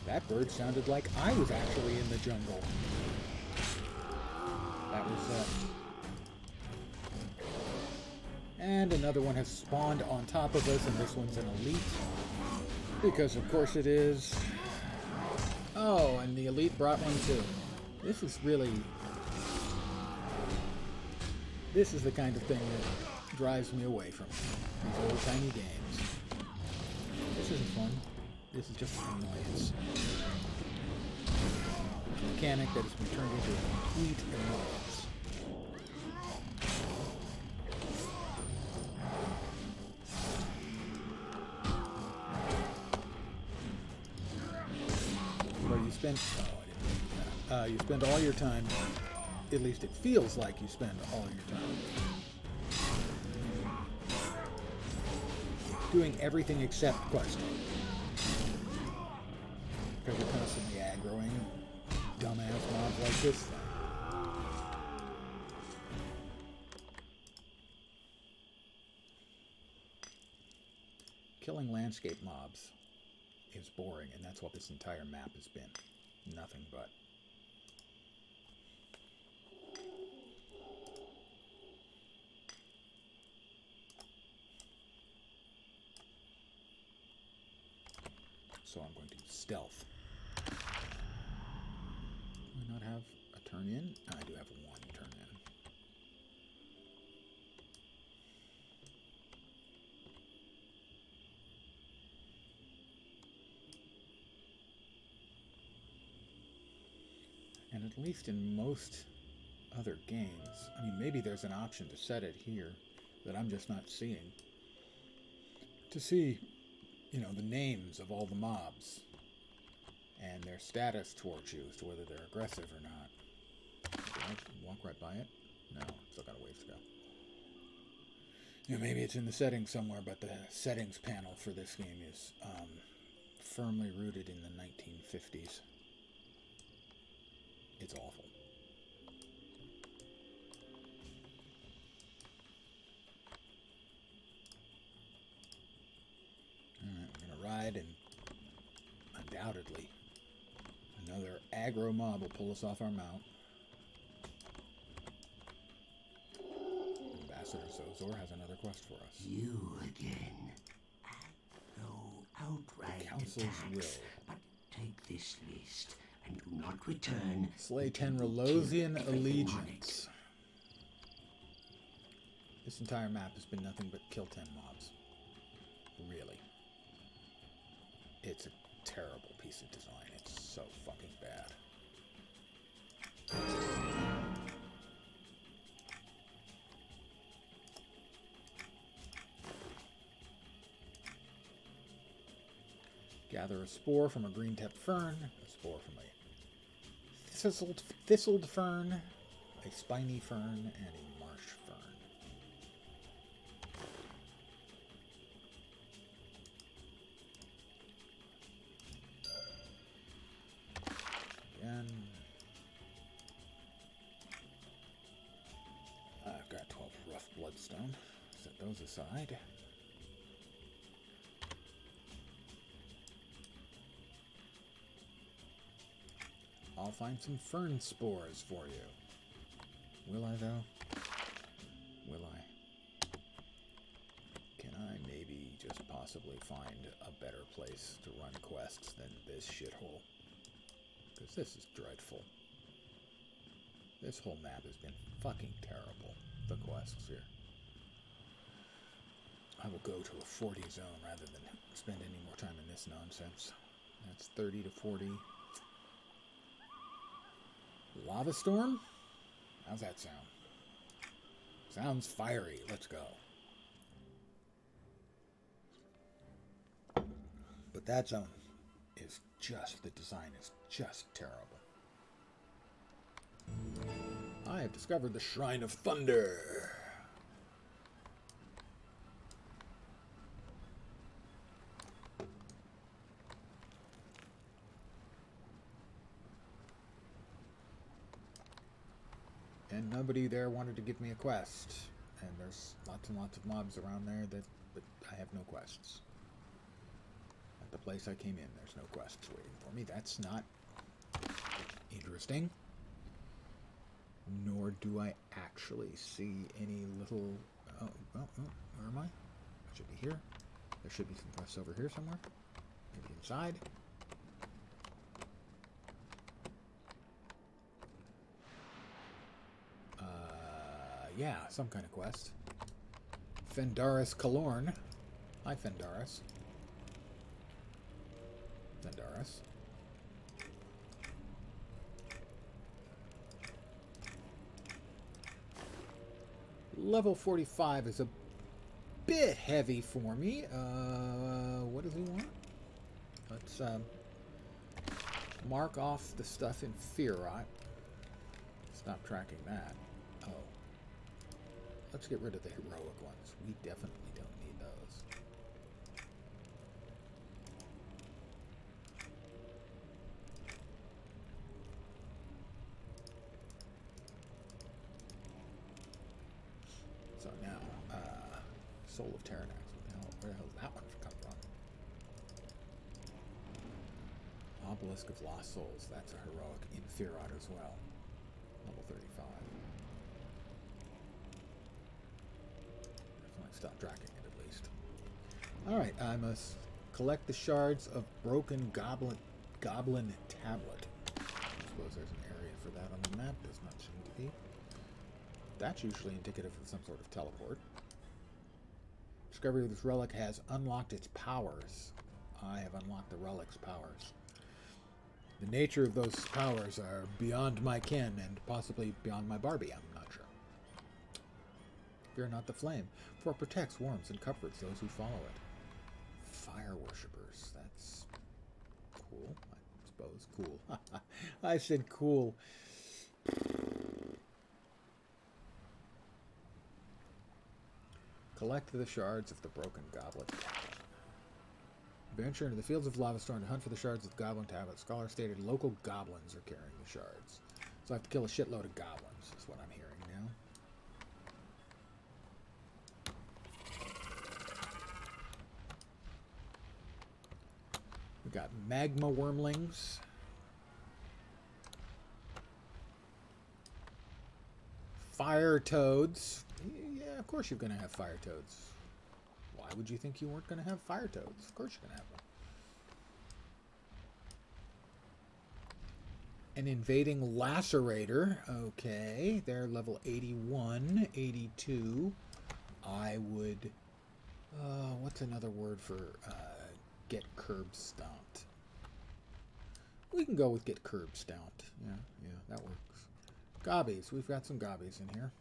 That bird sounded like I was actually in the jungle. That was and another one has spawned on top of us, and this one's an elite. Because of course it is. Oh, and the elite brought one too. This is really... This is the kind of thing that drives me away from these old tiny games. This isn't fun. This is just annoyance. A mechanic that has been turned into a complete annoyance. Where you spend... Oh, I didn't. You spend all your time... At least it feels like you spend all your time doing everything except questing. Because you're constantly aggroing dumbass mobs like this thing. Killing landscape mobs is boring, and that's what this entire map has been. Nothing but. So I'm going to stealth. Do I not have a turn in? I do have one turn in. And at least in most other games, I mean, maybe there's an option to set it here that I'm just not seeing. To see, you know, the names of all the mobs and their status towards you as to whether they're aggressive or not. Did I walk right by it? No, still got a ways to go. You know, maybe it's in the settings somewhere, but the settings panel for this game is firmly rooted in the 1950s. It's awful. Alright, we're going to ride and undoubtedly Another aggro mob will pull us off our mount. Ambassador Zozor has another quest for us. You again. No outright The Council's attacks, will. but take this list and do not return. Slay 10 until you Relosian kill everything on it. allegiance. This entire map has been nothing but kill 10 mobs. Really. It's a terrible piece of design. It's so fucking bad. Gather a spore from a green tep fern, a spore from a thistled fern, a spiny fern, and a marsh fern. Again. I've got 12 rough bloodstone. Set those aside. I'll find some fern spores for you. Will I, though? Will I? Can I maybe just possibly find a better place to run quests than this shithole? Because this is dreadful. This whole map has been fucking terrible, the quests here. I will go to a 40 zone rather than spend any more time in this nonsense. That's 30 to 40. Lava Storm? How's that sound? Sounds fiery. Let's go. But that zone is just, the design is just terrible. I have discovered the Shrine of Thunder. And nobody there wanted to give me a quest. And there's lots and lots of mobs around there but I have no quests. At the place I came in, there's no quests waiting for me. That's not interesting. Nor do I actually see any little... Oh, where am I? I should be here. There should be some quests over here somewhere. Maybe inside. Yeah, some kind of quest. Fendaris Kalorn. Hi, Fendaris. Fendaris. Level 45 is a bit heavy for me. What does he want? Let's mark off the stuff in Feerrott. Stop tracking that. Oh. Let's get rid of the heroic ones. We definitely don't need those. So now, Soul of Terranax. Where the hell did that one come from? Obelisk of Lost Souls. That's a heroic in Feerrott as well. Level 35. Stop tracking it at least. Alright, I must collect the shards of broken goblin tablet. I suppose there's an area for that on the map. Does not seem to be. That's usually indicative of some sort of teleport. Discovery of this relic has unlocked its powers. I have unlocked the relic's powers. The nature of those powers are beyond my ken and possibly beyond my Barbie. I'm not sure. Fear not the flame, for it protects, warms, and comforts those who follow it. Fire worshippers. That's cool, I suppose. Cool. I said cool. Collect the shards of the broken goblet tablet. Venture into the fields of Lavastorm to hunt for the shards of the goblin tablet. Scholar stated local goblins are carrying the shards. So I have to kill a shitload of goblins, is what I'm hearing now. We got magma wormlings. Fire toads. Yeah, of course you're going to have fire toads. Why would you think you weren't going to have fire toads? Of course you're going to have them. An invading lacerator. Okay, they're level 81, 82. I would... what's another word for get curb stomped? We can go with get curb stomped. Yeah, that works. Gobbies. We've got some gobbies in here.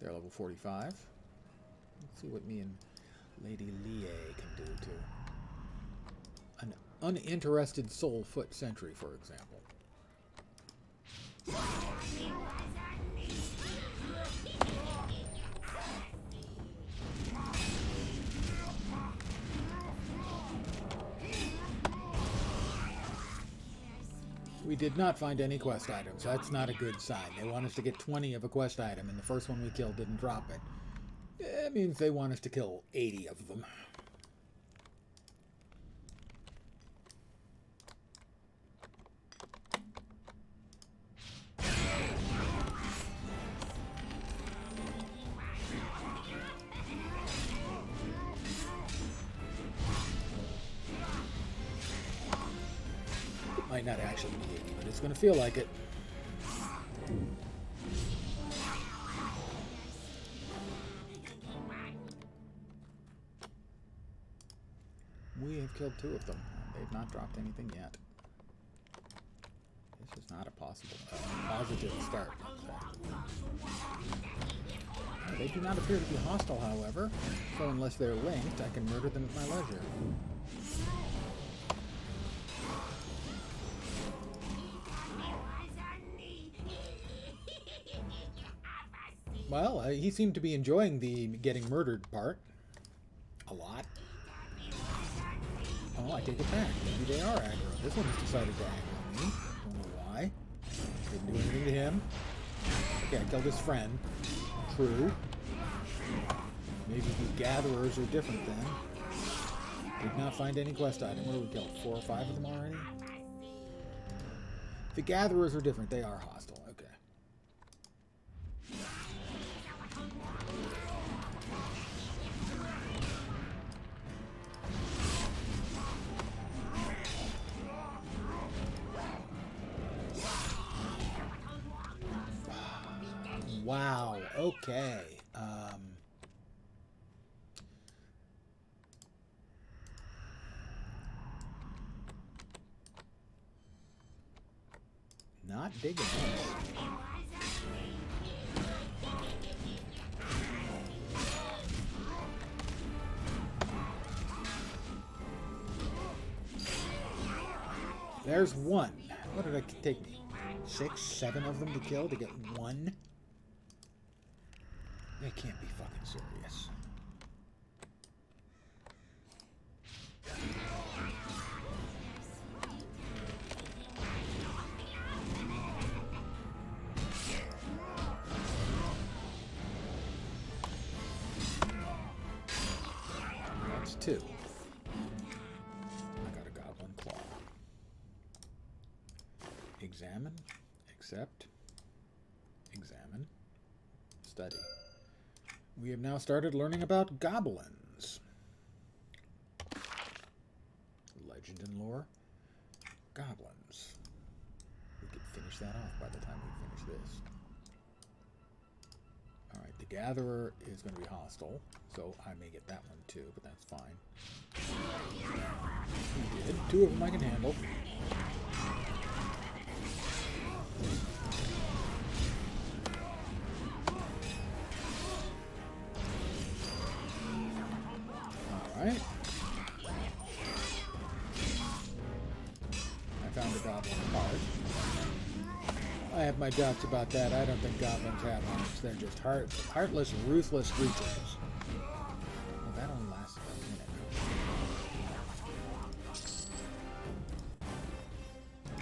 They're level 45. Let's see what me and Lady Lie can do to an uninterested soul foot sentry, for example. We did not find any quest items. That's not a good sign. They want us to get 20 of a quest item, and the first one we killed didn't drop it. It means they want us to kill 80 of them. It might not actually be 80, but it's going to feel like it. We have killed 2 of them. They've not dropped anything yet. This is not a possible positive start. They do not appear to be hostile, however, so unless they're linked, I can murder them at my leisure. Well, he seemed to be enjoying the getting murdered part a lot. Oh, I take it back. Maybe they are aggro. This one has decided to aggro me. Don't know why. Didn't do anything to him. Okay, I killed his friend. True. Maybe the gatherers are different then. Did not find any quest item. What do we kill? 4 or 5 of them already? The gatherers are different. They are hostile. Okay. Wow. Okay. Not digging this. There's one. What did it take me? 6, 7 of them to kill to get one? They can't be fucking serious. That's 2. I got a goblin claw. Examine, accept, examine, study. We have now started learning about goblins. Legend and lore. Goblins. We could finish that off by the time we finish this. Alright, the Gatherer is going to be hostile, so I may get that one too, but that's fine. We did. 2 of them I can handle. Alright. I found a goblin heart. I have my doubts about that. I don't think goblins have hearts. They're just heartless, ruthless creatures. Well, that only lasts a minute.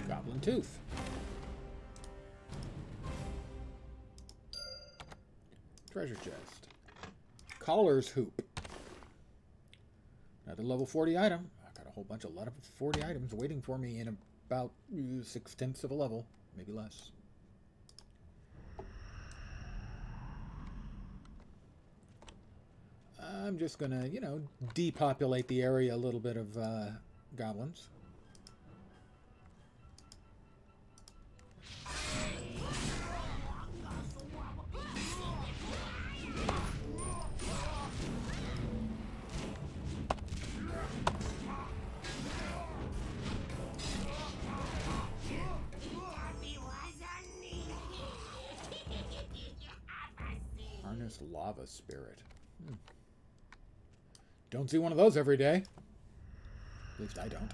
Goblin tooth. Treasure chest. Collar's hoop. Another level 40 item. I got a whole bunch of level 40 items waiting for me in a about 6/10 of a level, maybe less. I'm just gonna, depopulate the area a little bit of goblins. Harness lava spirit. Don't see one of those every day. At least I don't.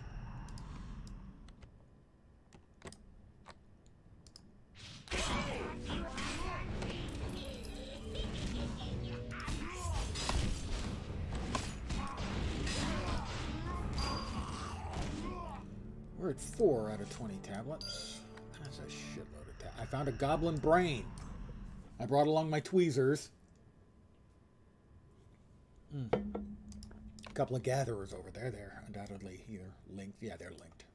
We're at 4 out of 20 tablets. That's a shitload of tablets. I found a goblin brain. I brought along my tweezers. A couple of gatherers over there. They're undoubtedly either linked. Yeah, they're linked.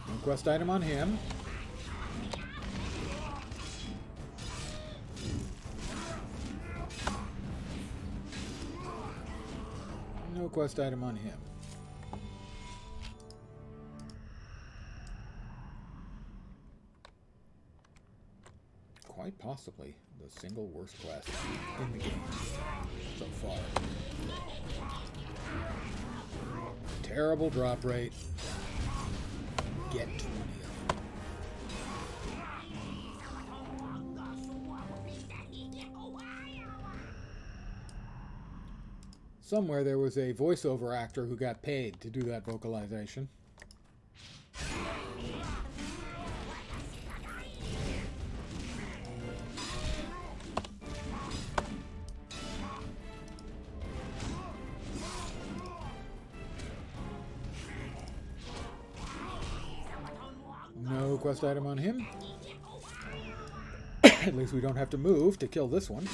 No quest item on him. No quest item on him. Quite possibly the single worst quest in the game so far. Terrible drop rate. Get 20 of them. Somewhere there was a voiceover actor who got paid to do that vocalization. No quest item on him. At least we don't have to move to kill this one.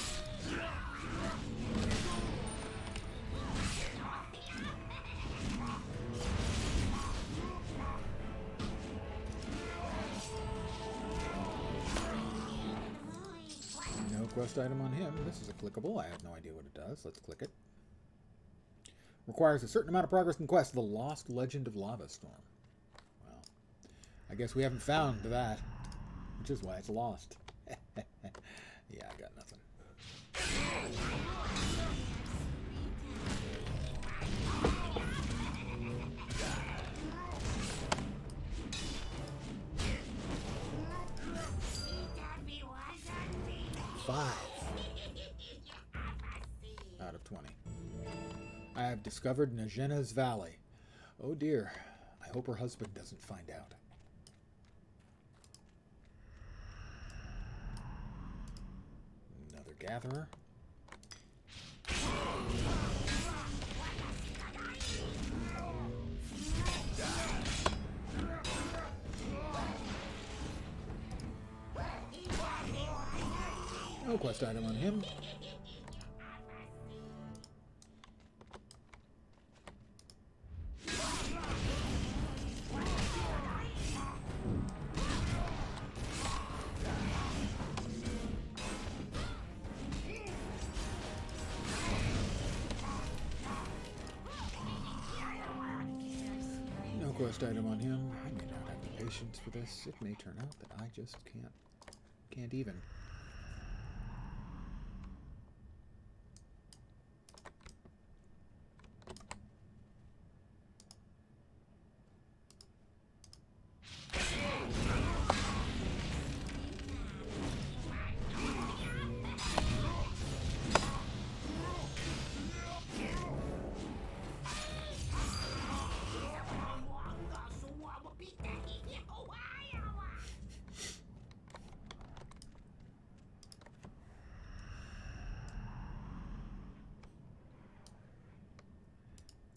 No quest item on him. This is a clickable. I have no idea what it does. Let's click it. Requires a certain amount of progress in the quest. The Lost Legend of Lava Storm. Well, I guess we haven't found that, which is why it's lost. Yeah, I got nothing. Out of 20. I have discovered Najena's Valley. Oh dear. I hope her husband doesn't find out. Another gatherer. No quest item on him. No quest item on him. I may not have the patience for this. It may turn out that I just can't even.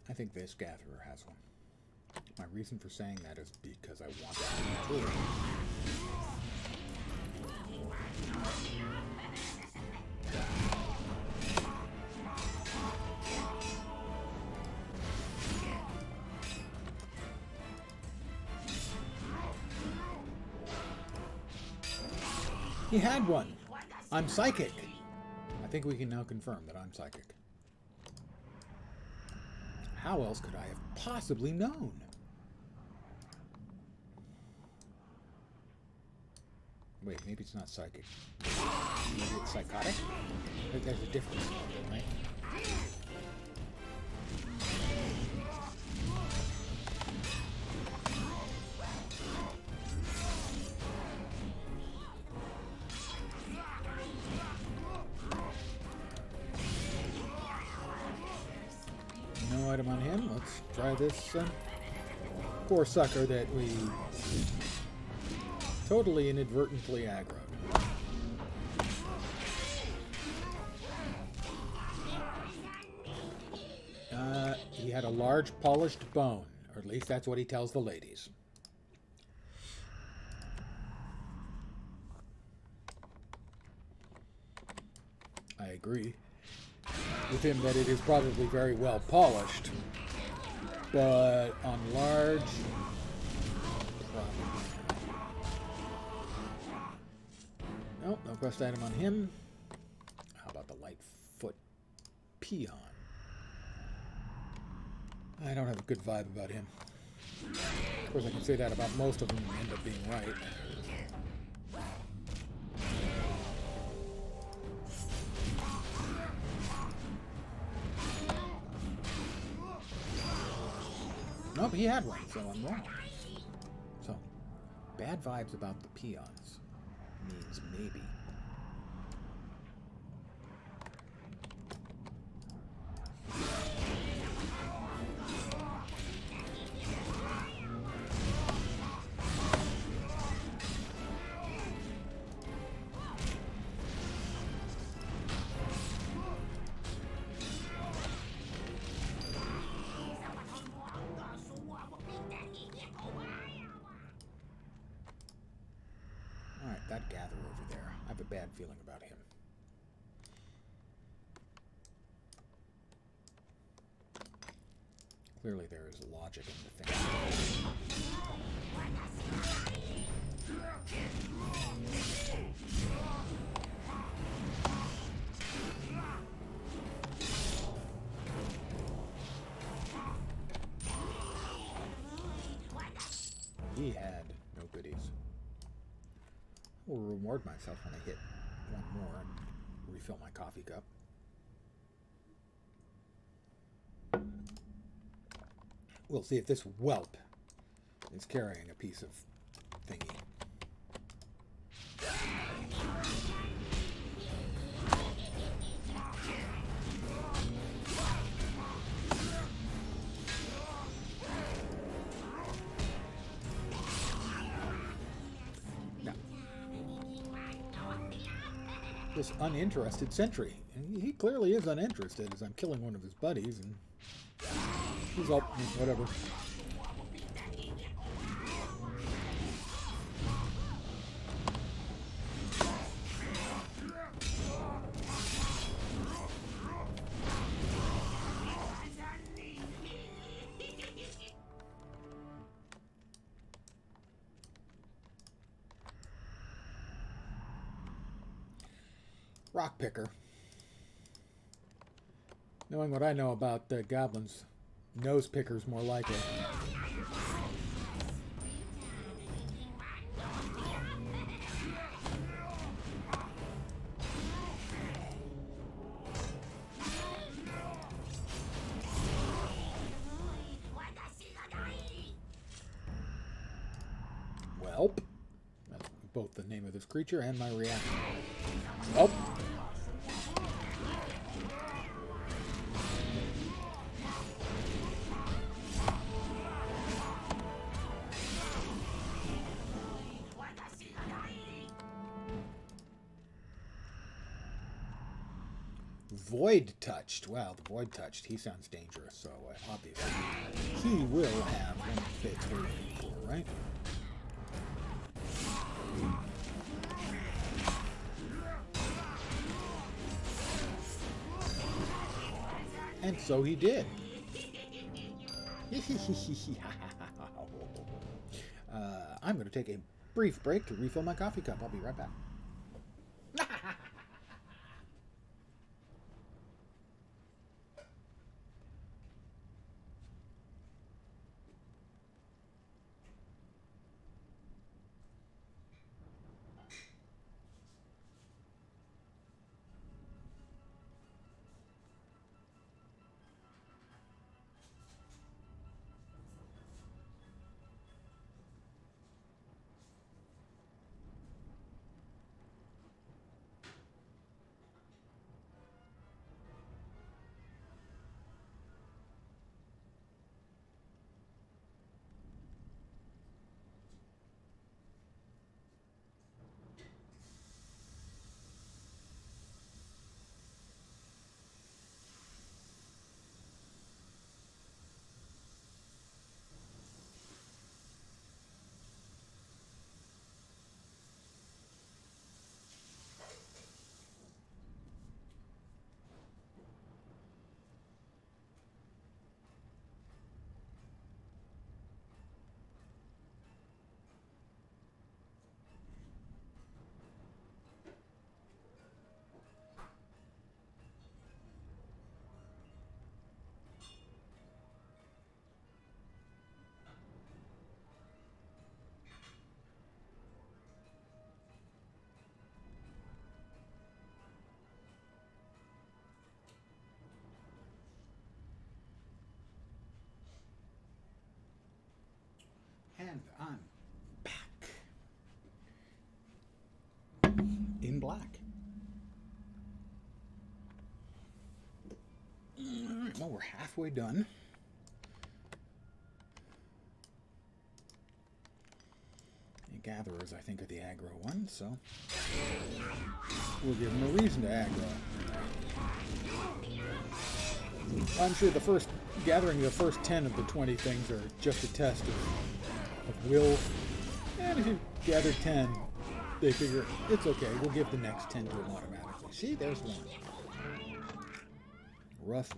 I think this gatherer has one. My reason for saying that is because I want that to be true. He had one. I'm psychic. I think we can now confirm that I'm psychic. How else could I have possibly known? Wait, maybe it's not psychic. Maybe it's psychotic? There's a difference, right? No item on him. Let's try this poor sucker that we totally inadvertently aggroed. He had a large polished bone, or at least that's what he tells the ladies. I agree with him that it is probably very well polished, but on large, probably. Nope, no quest item on him. How about the Lightfoot Peon? I don't have a good vibe about him. Of course, I can say that about most of them and end up being right. Nope, he had one, so I'm wrong. So, bad vibes about the peons means maybe. Alright, that gather over there. I have a bad feeling about him. Clearly there is logic in the thing. He had no goodies. I will reward myself when I hit one more and refill my coffee cup. We'll see if this whelp is carrying a piece of thingy. Now, this uninterested sentry. And he clearly is uninterested as I'm killing one of his buddies and he's all, whatever. Rock picker. Knowing what I know about goblins, nose pickers more likely. Welp. That's both the name of this creature and my reaction. Welp. Void touched. Well, the void touched. He sounds dangerous, so obviously he will have one of the bits we're looking for, right? And so he did. I'm going to take a brief break to refill my coffee cup. I'll be right back. And I'm back. In black. Alright, well, we're halfway done. The gatherers, I think, are the aggro ones, so we'll give them a reason to aggro. I'm sure the first gathering the first 10 of the 20 things are just a test of will, and if you gather 10, they figure it's okay, we'll give the next 10 to them automatically. See, there's one. Rough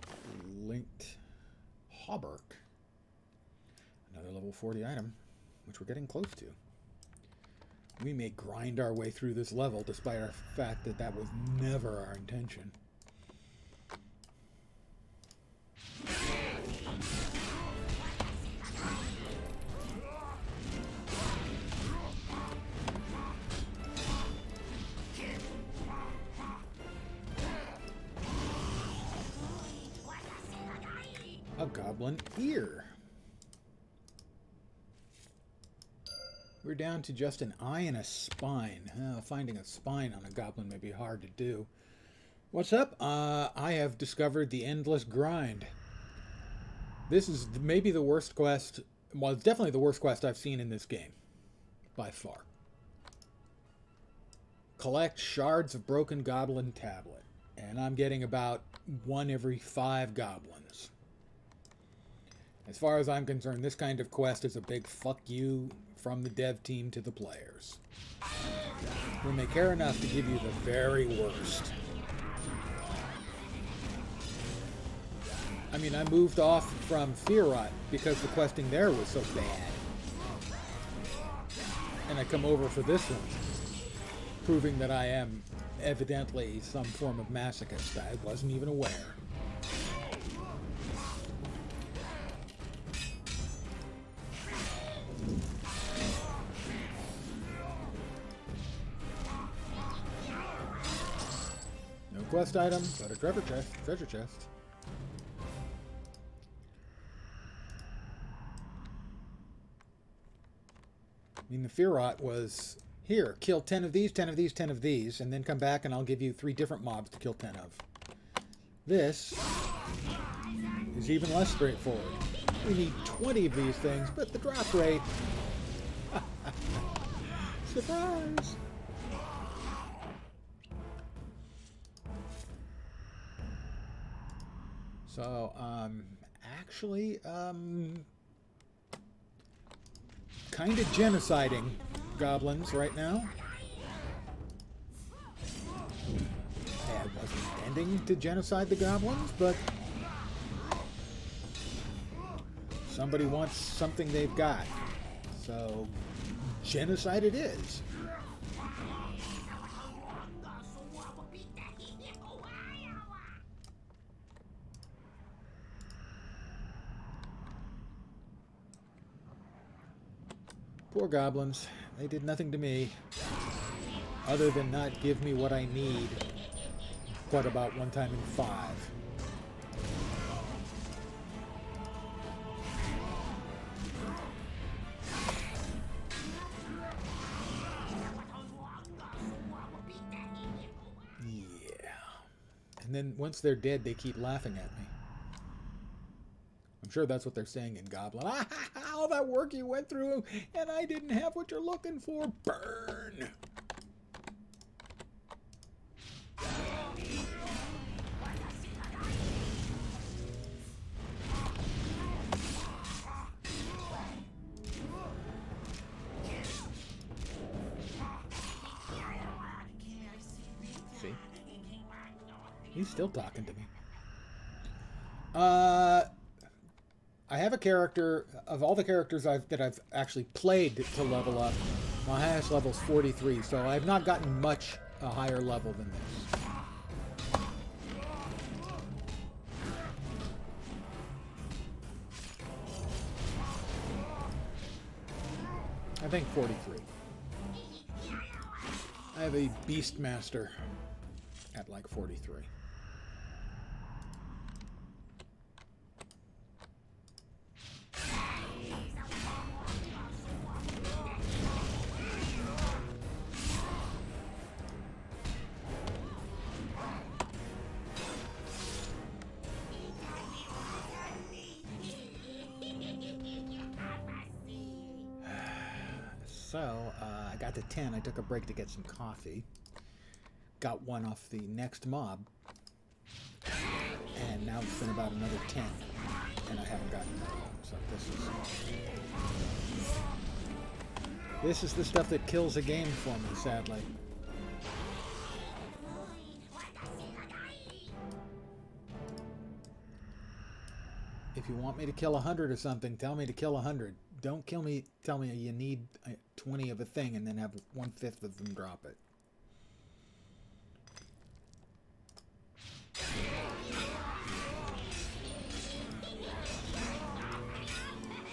linked hauberk. Another level 40 item, which we're getting close to. We may grind our way through this level despite our fact that that was never our intention. A goblin ear. We're down to just an eye and a spine. Finding a spine on a goblin may be hard to do. What's up? I have discovered the endless grind. This is maybe the worst quest. Well, it's definitely the worst quest I've seen in this game. By far. Collect shards of broken goblin tablet. And I'm getting about 1 every 5 goblins. As far as I'm concerned, this kind of quest is a big fuck you from the dev team to the players. When they care enough to give you the very worst. I mean, I moved off from Feerrott because the questing there was so bad. And I come over for this one, proving that I am evidently some form of masochist. I wasn't even aware. No quest item, but a treasure chest. I mean, the Feerrott was, here, kill 10 of these, 10 of these, 10 of these, and then come back and I'll give you 3 different mobs to kill 10 of. This is even less straightforward. We need 20 of these things, but the drop rate... Surprise! So, actually, kind of genociding goblins right now. I wasn't intending to genocide the goblins, but somebody wants something they've got. So, genocide it is. Poor goblins. They did nothing to me other than not give me what I need, but about one time in 5. Yeah. And then once they're dead, they keep laughing at me. I'm sure that's what they're saying in Goblin. Ah, all that work you went through, and I didn't have what you're looking for. Burn! See? He's still talking to me. I have a character, of all the characters that I've actually played to level up, my highest level is 43, so I've not gotten much a higher level than this. I think 43. I have a Beastmaster at like 43. So, I got to 10. I took a break to get some coffee. Got one off the next mob. And now it's been about another 10. And I haven't gotten another one. So this is the stuff that kills a game for me, sadly. If you want me to kill 100 or something, tell me to kill 100. Don't kill me. Tell me you need 20 of a thing and then have 1/5 of them drop it.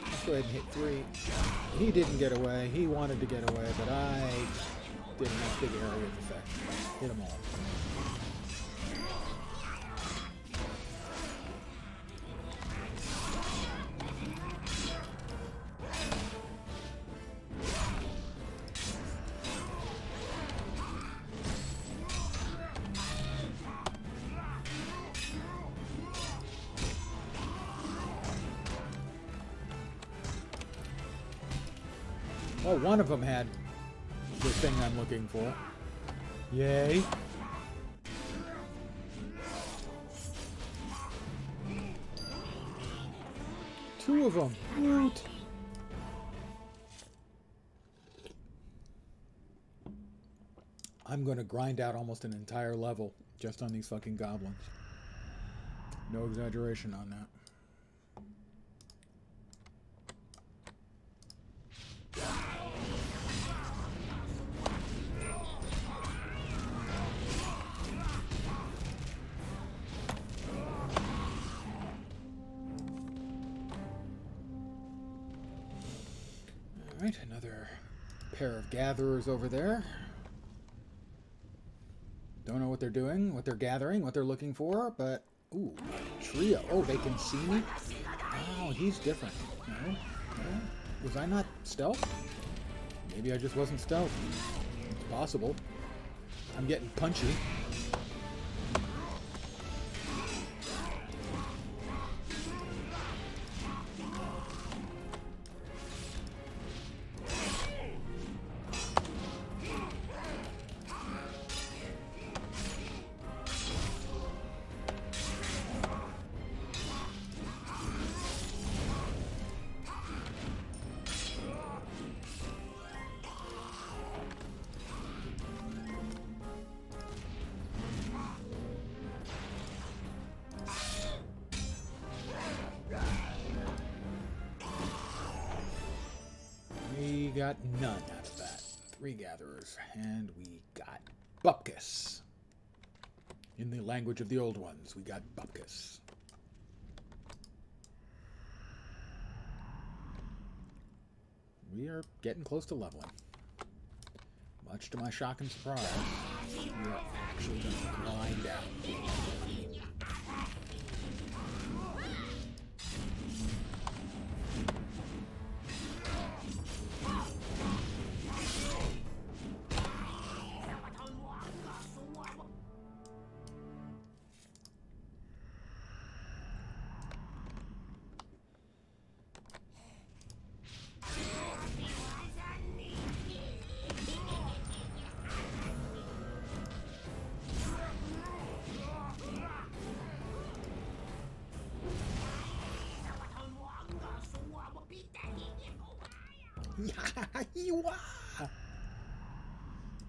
Let's go ahead and hit 3. He didn't get away. He wanted to get away, but I did a big area of effect. Hit them all. Well, one of them had the thing I'm looking for. Yay. Two of them. Woot. I'm going to grind out almost an entire level just on these fucking goblins. No exaggeration on that. Alright, another pair of gatherers over there. Don't know what they're doing, what they're gathering, what they're looking for, but... Ooh, trio. Oh, they can see me? Oh, he's different. No? No? Was I not stealth? Maybe I just wasn't stealth. It's possible. I'm getting punchy. got none out of that. 3 gatherers. And we got Bupkis. In the language of the old ones, we got Bupkis. We are getting close to leveling. Much to my shock and surprise, we are actually going to grind out.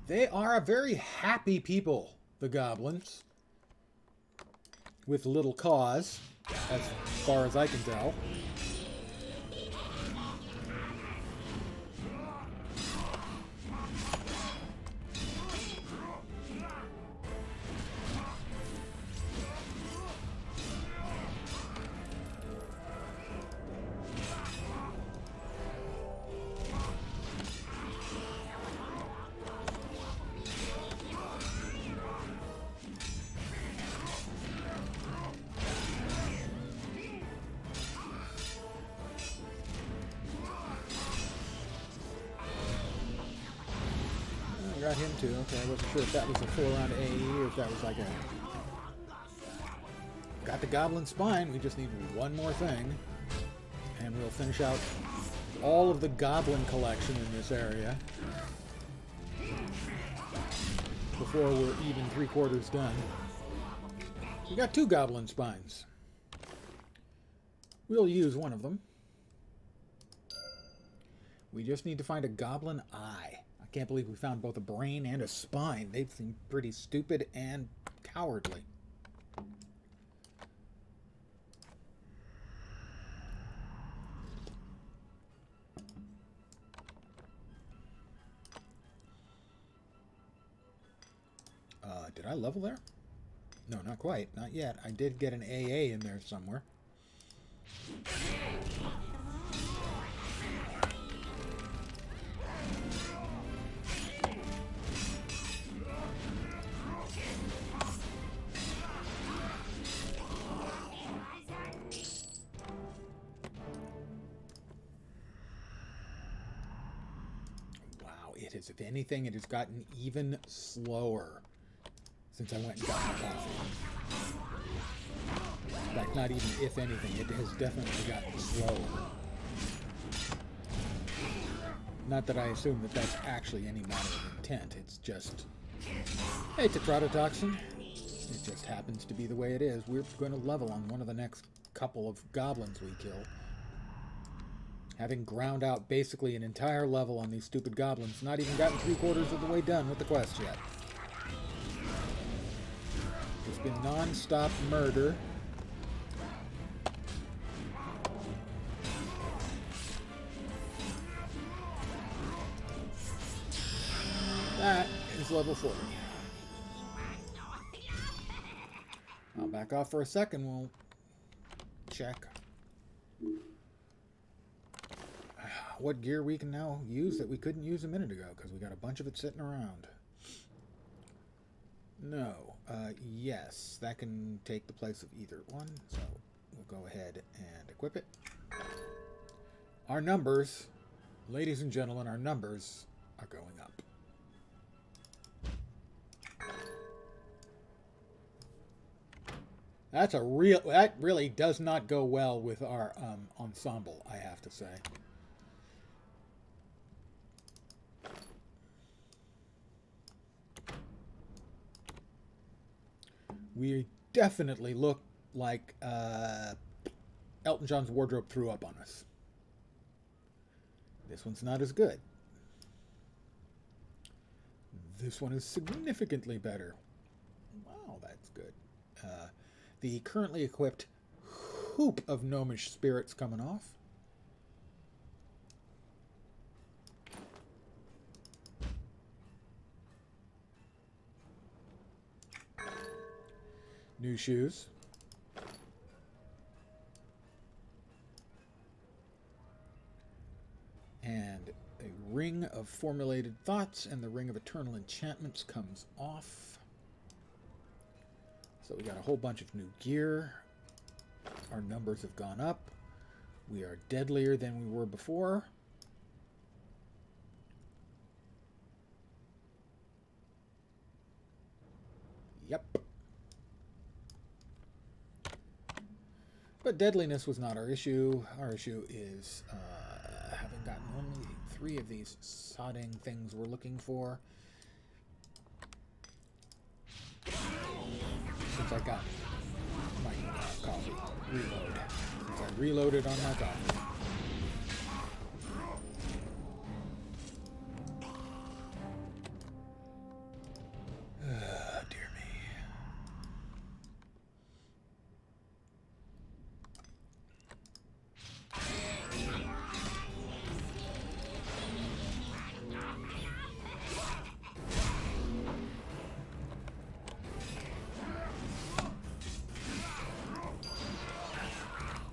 They are a very happy people, the goblins. With little cause, as far as I can tell. Got him too. Okay, I wasn't sure if that was a 4-round AE or if that was like a... Got the goblin spine. We just need one more thing. And we'll finish out all of the goblin collection in this area before we're even 3/4 done. We got 2 goblin spines. We'll use one of them. We just need to find a goblin eye. I can't believe we found both a brain and a spine. They seem pretty stupid and cowardly. Did I level there? No, not quite. Not yet. I did get an AA in there somewhere. If anything, it has gotten even slower since I went and got my coffee. In fact, not even if anything, it has definitely gotten slower. Not that I assume that that's actually any matter of intent. It's just, hey, tetrodotoxin. It just happens to be the way it is. We're going to level on one of the next couple of goblins we kill. Having ground out basically an entire level on these stupid goblins, not even gotten 3/4 of the way done with the quest yet. It's been non-stop murder. That is level 40. I'll back off for a second. We'll check what gear we can now use that we couldn't use a minute ago because we got a bunch of it sitting around. No. Yes, that can take the place of either one, so we'll go ahead and equip it. Our numbers, ladies and gentlemen, our numbers are going up. That really does not go well with our ensemble, I have to say. We definitely look like Elton John's wardrobe threw up on us. This one's not as good. This one is significantly better. Wow, that's good. The currently equipped hoop of gnomish spirits coming off. New shoes. And a ring of formulated thoughts and the ring of eternal enchantments comes off. So we got a whole bunch of new gear. Our numbers have gone up. We are deadlier than we were before. Yep. But deadliness was not our issue. Our issue is having gotten only 3 of these sodding things we're looking for. Since I got my coffee. Reload. Since I reloaded on my coffee. Dear me.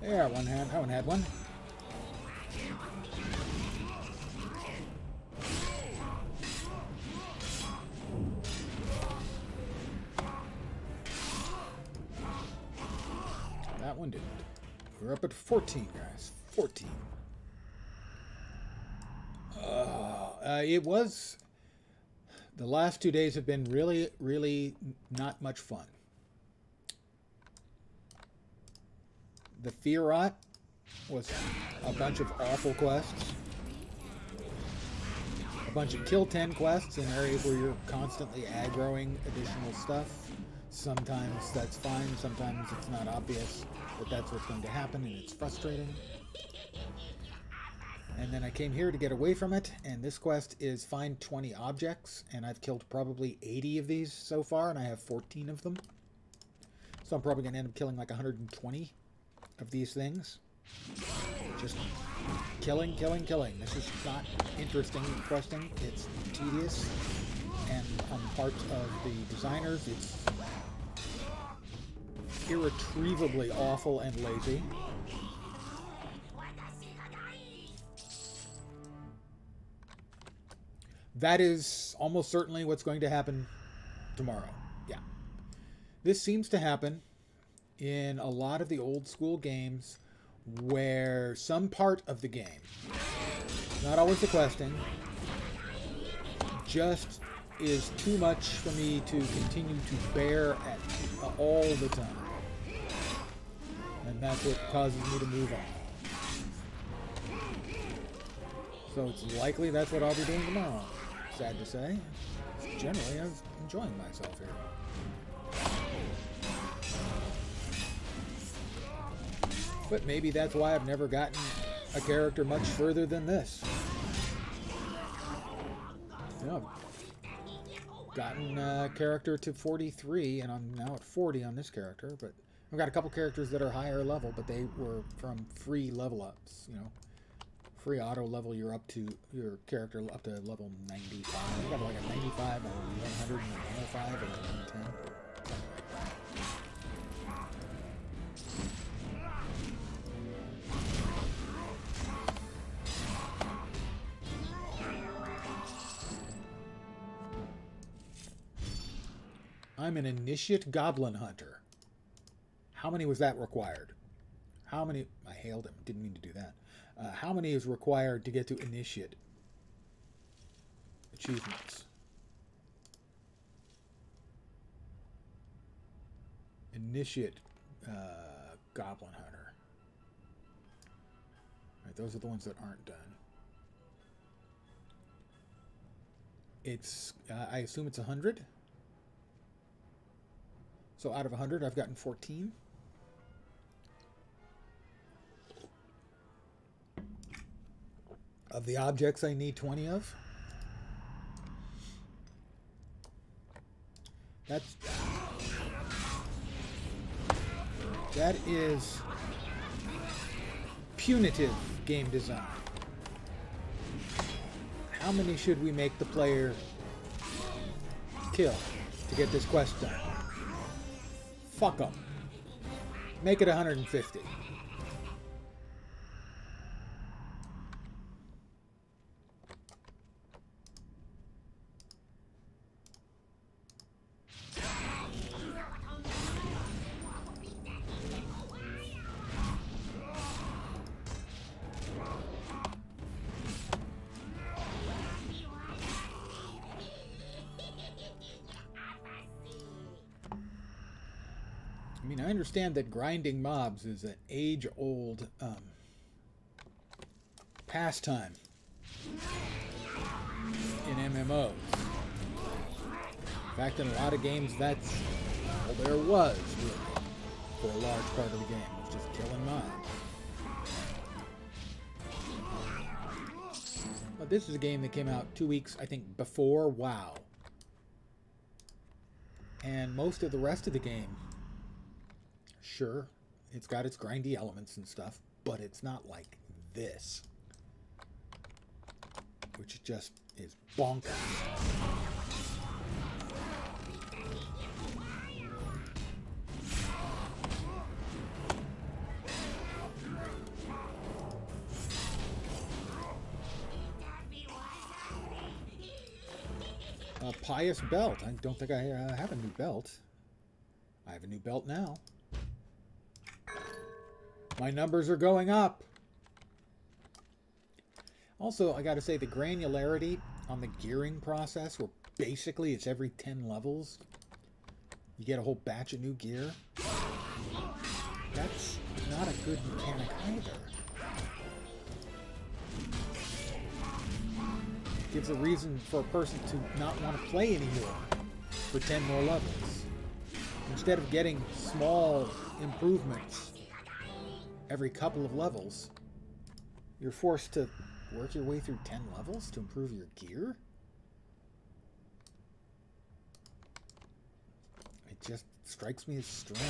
Yeah, one had. That one had one. That one didn't. We're up at 14, guys. 14. It was... The last 2 days have been really, really not much fun. The Feerrott was a bunch of awful quests. A bunch of kill 10 quests in areas where you're constantly aggroing additional stuff. Sometimes that's fine, sometimes it's not obvious that that's what's going to happen, and it's frustrating. And then I came here to get away from it, and this quest is find 20 objects, and I've killed probably 80 of these so far, and I have 14 of them. So I'm probably going to end up killing like 120 of these things. Just killing, killing, killing. This is not interesting questing. It's tedious, and on the part of the designers, it's irretrievably awful and lazy. That is almost certainly what's going to happen tomorrow. Yeah. This seems to happen in a lot of the old school games where some part of the game, not always the questing, just is too much for me to continue to bear at all the time. And that's what causes me to move on. So it's likely that's what I'll be doing tomorrow. Sad to say. Generally, I was enjoying myself here. But maybe that's why I've never gotten a character much further than this. You know, I've gotten a character to 43, and I'm now at 40 on this character. But I've got a couple characters that are higher level, but they were from free level ups. You know, free auto level your character up to level 95. I got like a 95, or 100, and 105, or 110. I'm an initiate goblin hunter. How many was that required? How many? I hailed him. Didn't mean to do that. How many is required to get to initiate achievements? Initiate goblin hunter. Right, those are the ones that aren't done. It's. I assume it's 100. So out of 100, I've gotten 14. Of the objects I need 20 of. That is punitive game design. How many should we make the player kill to get this quest done? Fuck them. Make it 150. I mean, I understand that grinding mobs is an age-old pastime in MMOs. In fact, in a lot of games, that's all there was, really, for a large part of the game, was just killing mobs. But this is a game that came out 2 weeks, I think, before WoW. And most of the rest of the game, sure, it's got its grindy elements and stuff, but it's not like this, which just is bonkers. A pious belt. I don't think I have a new belt. I have a new belt now. My numbers are going up. Also, I gotta say, the granularity on the gearing process, where basically it's every 10 levels, you get a whole batch of new gear. That's not a good mechanic either. Gives a reason for a person to not want to play anymore for 10 more levels. Instead of getting small improvements every couple of levels, you're forced to work your way through 10 levels to improve your gear? It just strikes me as strange.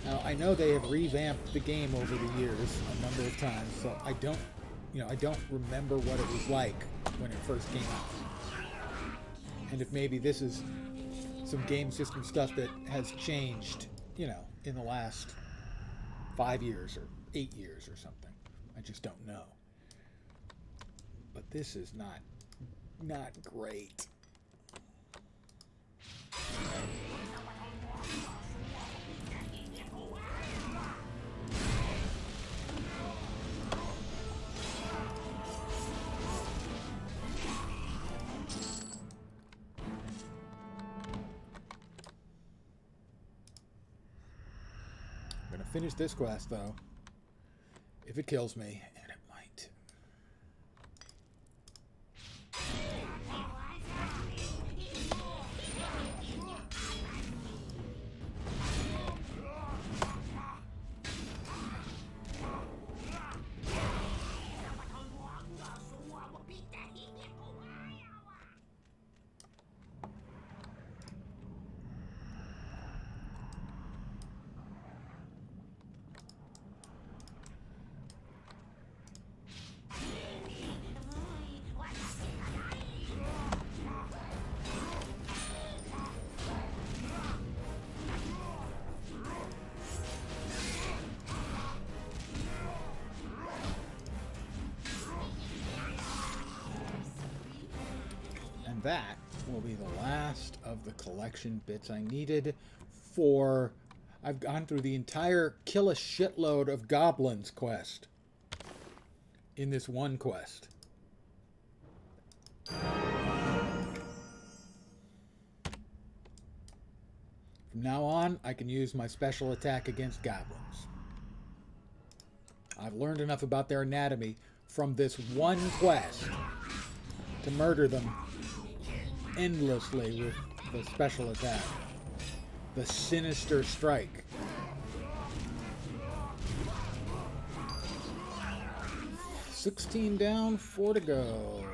Now, I know they have revamped the game over the years a number of times, so I don't remember what it was like when it first came out. And if maybe this is some game system stuff that has changed, in the last 5 years or 8 years or something. I just don't know. But this is not great. I'm gonna finish this quest though. If it kills me, and it might. That will be the last of the collection bits I needed for... I've gone through the entire kill a shitload of goblins quest in this one quest. From now on, I can use my special attack against goblins. I've learned enough about their anatomy from this one quest to murder them endlessly with the special attack. The Sinister Strike. $16 down, 4 to go.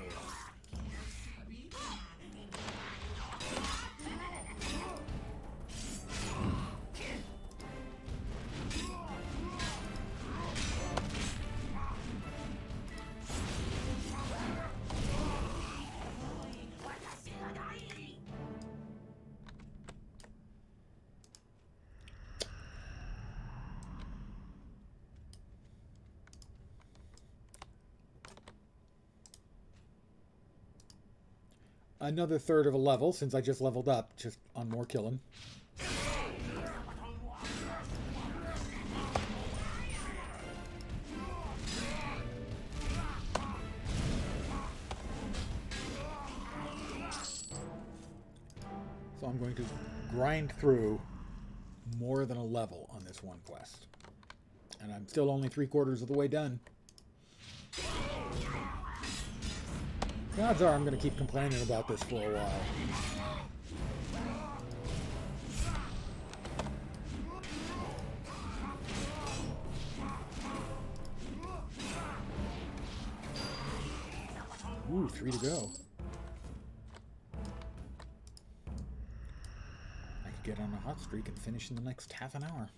another third of a level since I just leveled up, just on more killing. So I'm going to grind through more than a level on this one quest. And I'm still only 3/4 of the way done. Odds are I'm going to keep complaining about this for a while. Ooh, 3 to go. I could get on a hot streak and finish in the next half an hour.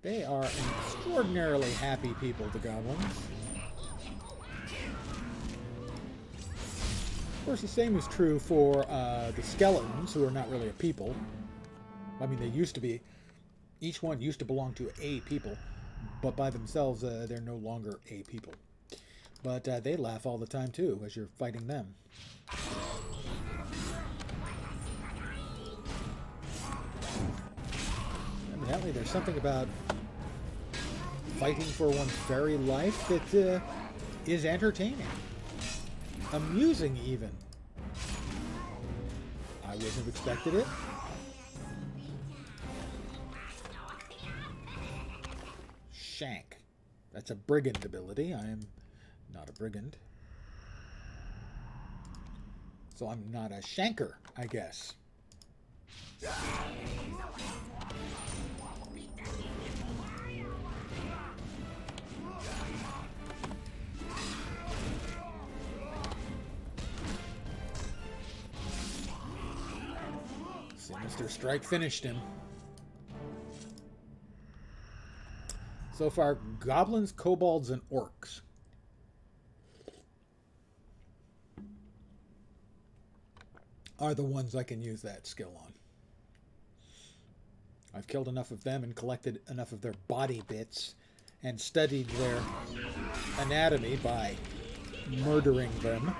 They are extraordinarily happy people, the goblins. Of course, the same is true for the skeletons, who are not really a people. I mean, they used to be. Each one used to belong to a people, but by themselves, they're no longer a people. But they laugh all the time, too, as you're fighting them. Evidently, there's something about fighting for one's very life that is entertaining. Amusing, even. I wouldn't have expected it. Shank. That's a brigand ability. I am not a brigand. So I'm not a shanker, I guess. Sinister Strike finished him. So far, goblins, kobolds, and orcs. Are the ones I can use that skill on. I've killed enough of them and collected enough of their body bits and studied their anatomy by murdering them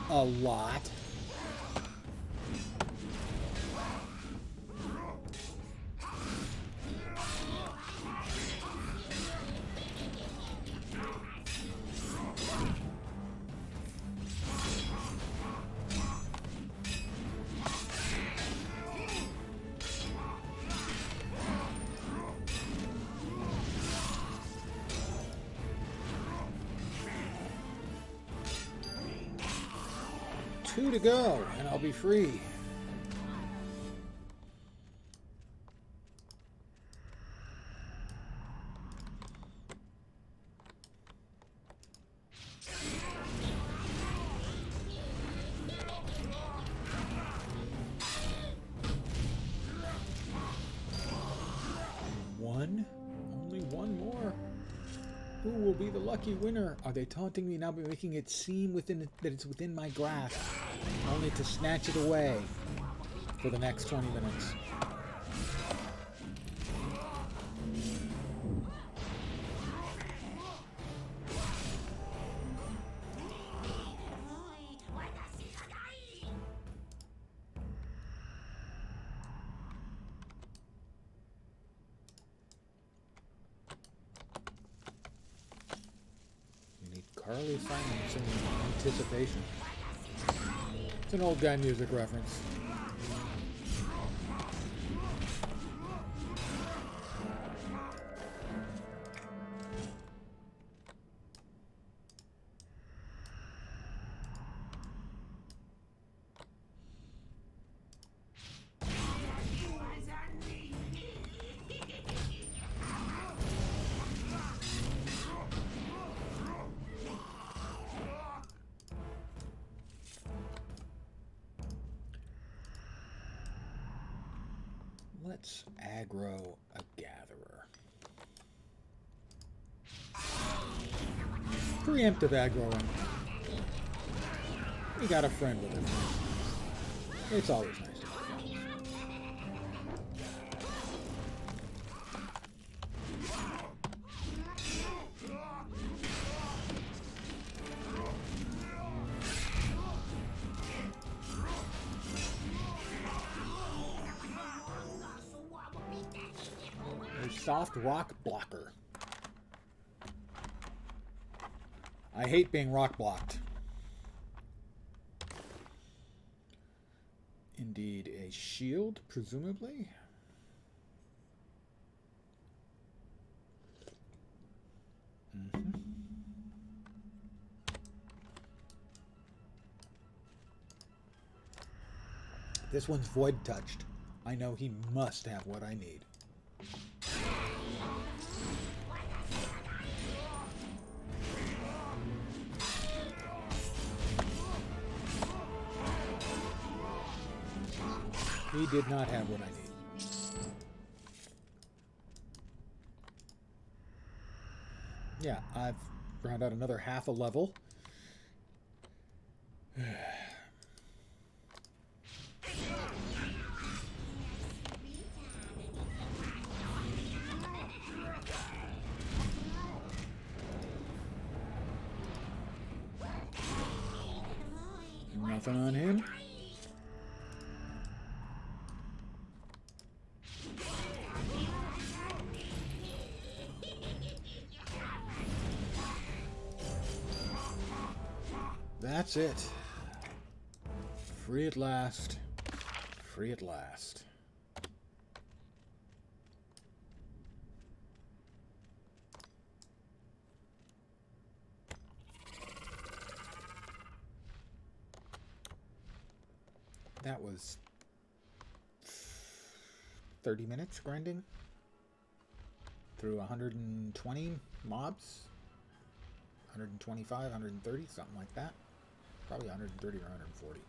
a lot. Two to go, and I'll be free. One? Only one more? Who will be the lucky winner? Are they taunting me now by making it seem that it's within my grasp, only to snatch it away for the next 20 minutes? Carly Simon singing Anticipation. It's an old guy music reference. Let's aggro a gatherer. Preemptive aggroing. We got a friend with us. It's always nice to have friends. A soft rock blocker. I hate being rock blocked. Indeed, a shield, presumably. This one's void touched. I know he must have what I need. He did not have what I need. Yeah, I've rounded out another half a level. Nothing on him. That's it. Free at last. Free at last. That was 30 minutes grinding through 120 mobs. 125, 130, something like that. Probably 130 or 140.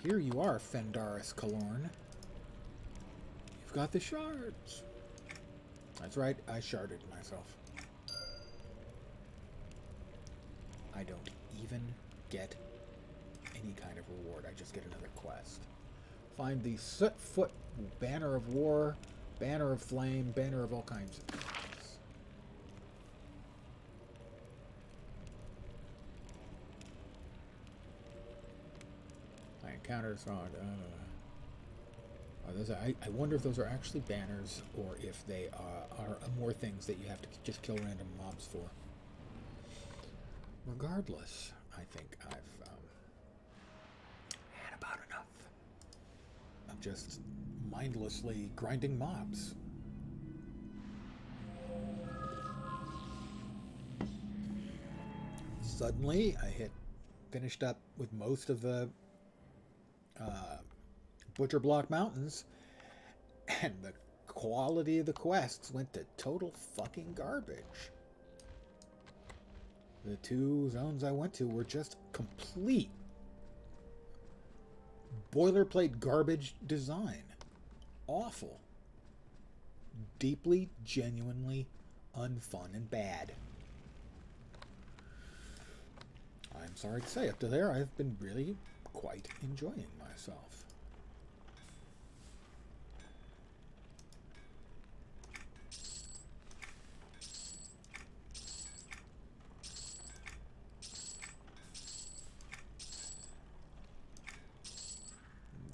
Here you are, Fendaris Kalorn. You've got the shards. That's right, I sharded myself. I don't even get any kind of reward. I just get another quest. Find the Sootfoot Banner of War, Banner of Flame, Banner of all kinds of things. I encountered I wonder if those are actually banners or if they are more things that you have to just kill random mobs for. Regardless, I think I've had about enough of just mindlessly grinding mobs. Suddenly, I finished up with most of the Butcher Block Mountains, and the quality of the quests went to total fucking garbage. The 2 zones I went to were just complete boilerplate garbage design. Awful. Deeply, genuinely unfun and bad. I'm sorry to say, up to there, I've been really quite enjoying myself.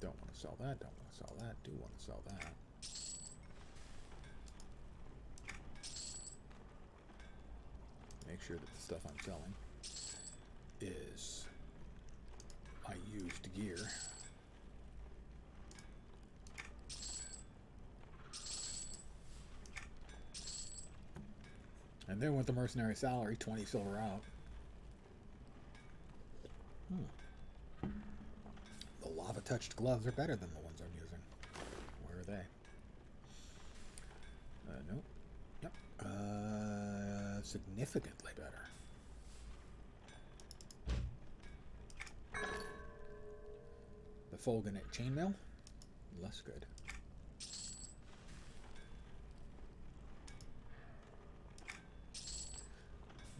Don't want to sell that, don't want to sell that, do want to sell that. Make sure that the stuff I'm selling is my used gear. And then with the mercenary salary, 20 silver out. The lava-touched gloves are better than the ones I'm using. Where are they? Nope. Yep. Significantly better. The Fulganet Chainmail, less good.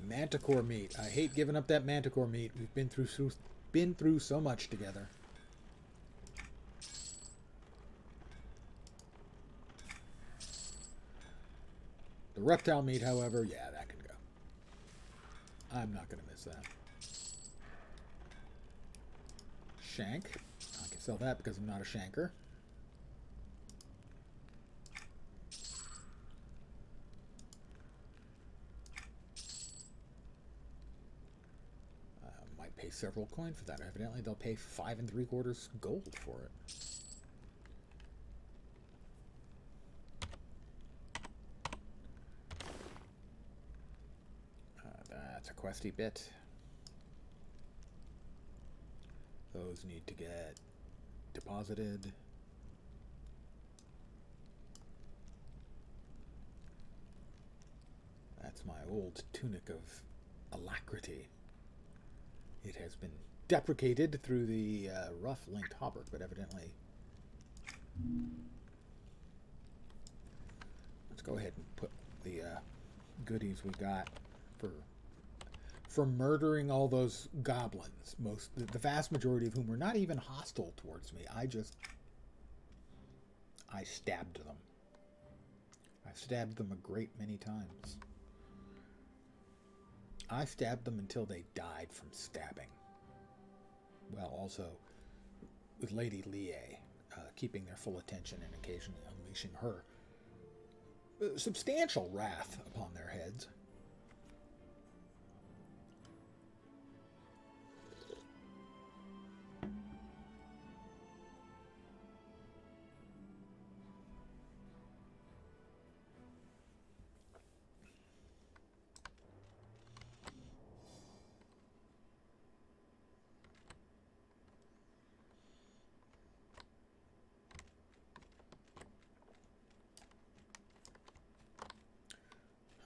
Manticore meat. I hate giving up that manticore meat. We've been through so much together. The reptile meat, however, yeah, that can go. I'm not going to miss that. Shank. I can sell that because I'm not a shanker. Might pay several coin for that. Evidently, they'll pay 5 3/4 gold for it. That's a questy bit. Those need to get deposited. That's my old tunic of alacrity. It has been deprecated through the rough linked hauberk, but evidently... Let's go ahead and put the goodies we got for murdering all those goblins. The vast majority of whom were not even hostile towards me. I stabbed them. I stabbed them a great many times. I stabbed them until they died from stabbing. Well, also with Lady Lie, keeping their full attention and occasionally unleashing her substantial wrath upon their heads.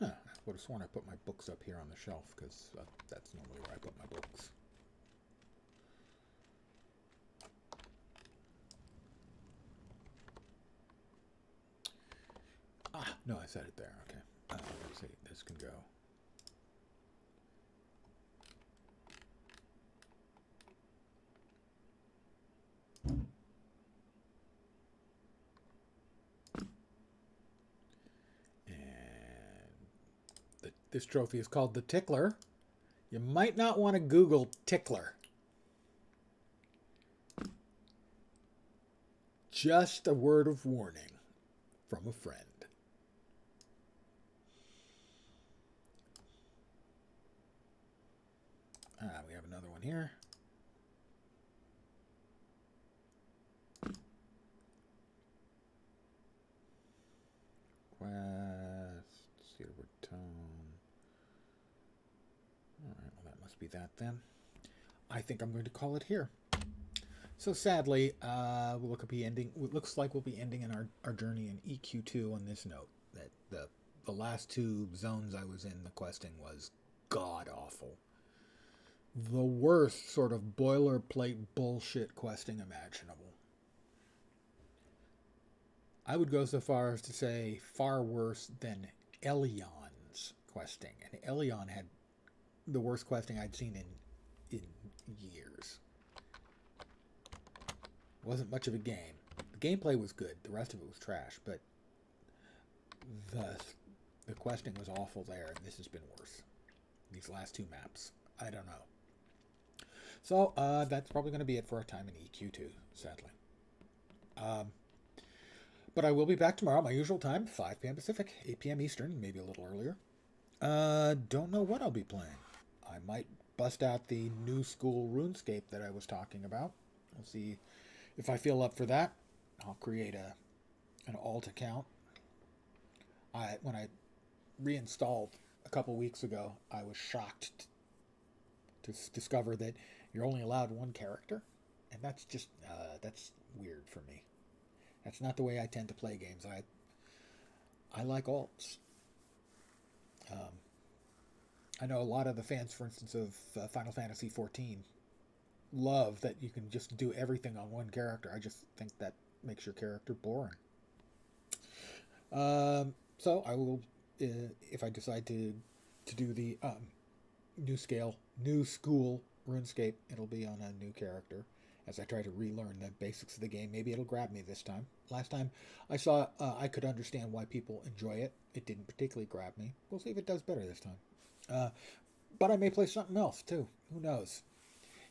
I would have sworn I put my books up here on the shelf, because that's normally where I put my books. Ah, no, I said it there. Okay. Let's see. This can go. This trophy is called the Tickler. You might not want to Google Tickler. Just a word of warning from a friend. We have another one here. Quest, Cedar Tone. Alright, well that must be that then. I think I'm going to call it here. So sadly, we'll looks like we'll be ending in our journey in EQ2 on this note. That the last 2 zones I was in, the questing was god-awful. The worst sort of boilerplate bullshit questing imaginable. I would go so far as to say far worse than Elion's questing. And Elion had the worst questing I'd seen in years. It wasn't much of a game. The gameplay was good. The rest of it was trash. But the questing was awful there, and this has been worse. These last 2 maps. I don't know. So, that's probably going to be it for our time in EQ2, sadly. But I will be back tomorrow, my usual time, 5 p.m. Pacific, 8 p.m. Eastern, maybe a little earlier. Don't know what I'll be playing. I might bust out the new school RuneScape that I was talking about. We'll see if I feel up for that. I'll create an alt account. When I reinstalled a couple weeks ago, I was shocked to discover that you're only allowed 1 character, and that's just that's weird for me. That's not the way I tend to play games. I like alts. I know a lot of the fans, for instance, of Final Fantasy XIV love that you can just do everything on one character. I just think that makes your character boring. So I will, if I decide to do the new school RuneScape, it'll be on a new character as I try to relearn the basics of the game. Maybe it'll grab me this time. Last time I saw, I could understand why people enjoy it. It didn't particularly grab me. We'll see if it does better this time. But I may play something else too. Who knows?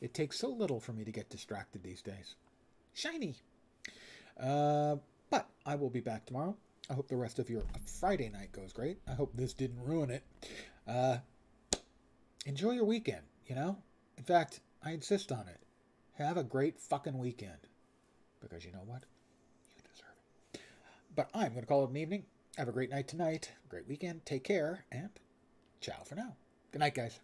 It takes so little for me to get distracted these days. Shiny! But I will be back tomorrow. I hope the rest of your Friday night goes great. I hope this didn't ruin it. Enjoy your weekend, you know? In fact, I insist on it. Have a great fucking weekend. Because you know what? You deserve it. But I'm going to call it an evening. Have a great night tonight. Great weekend. Take care. And ciao for now. Good night, guys.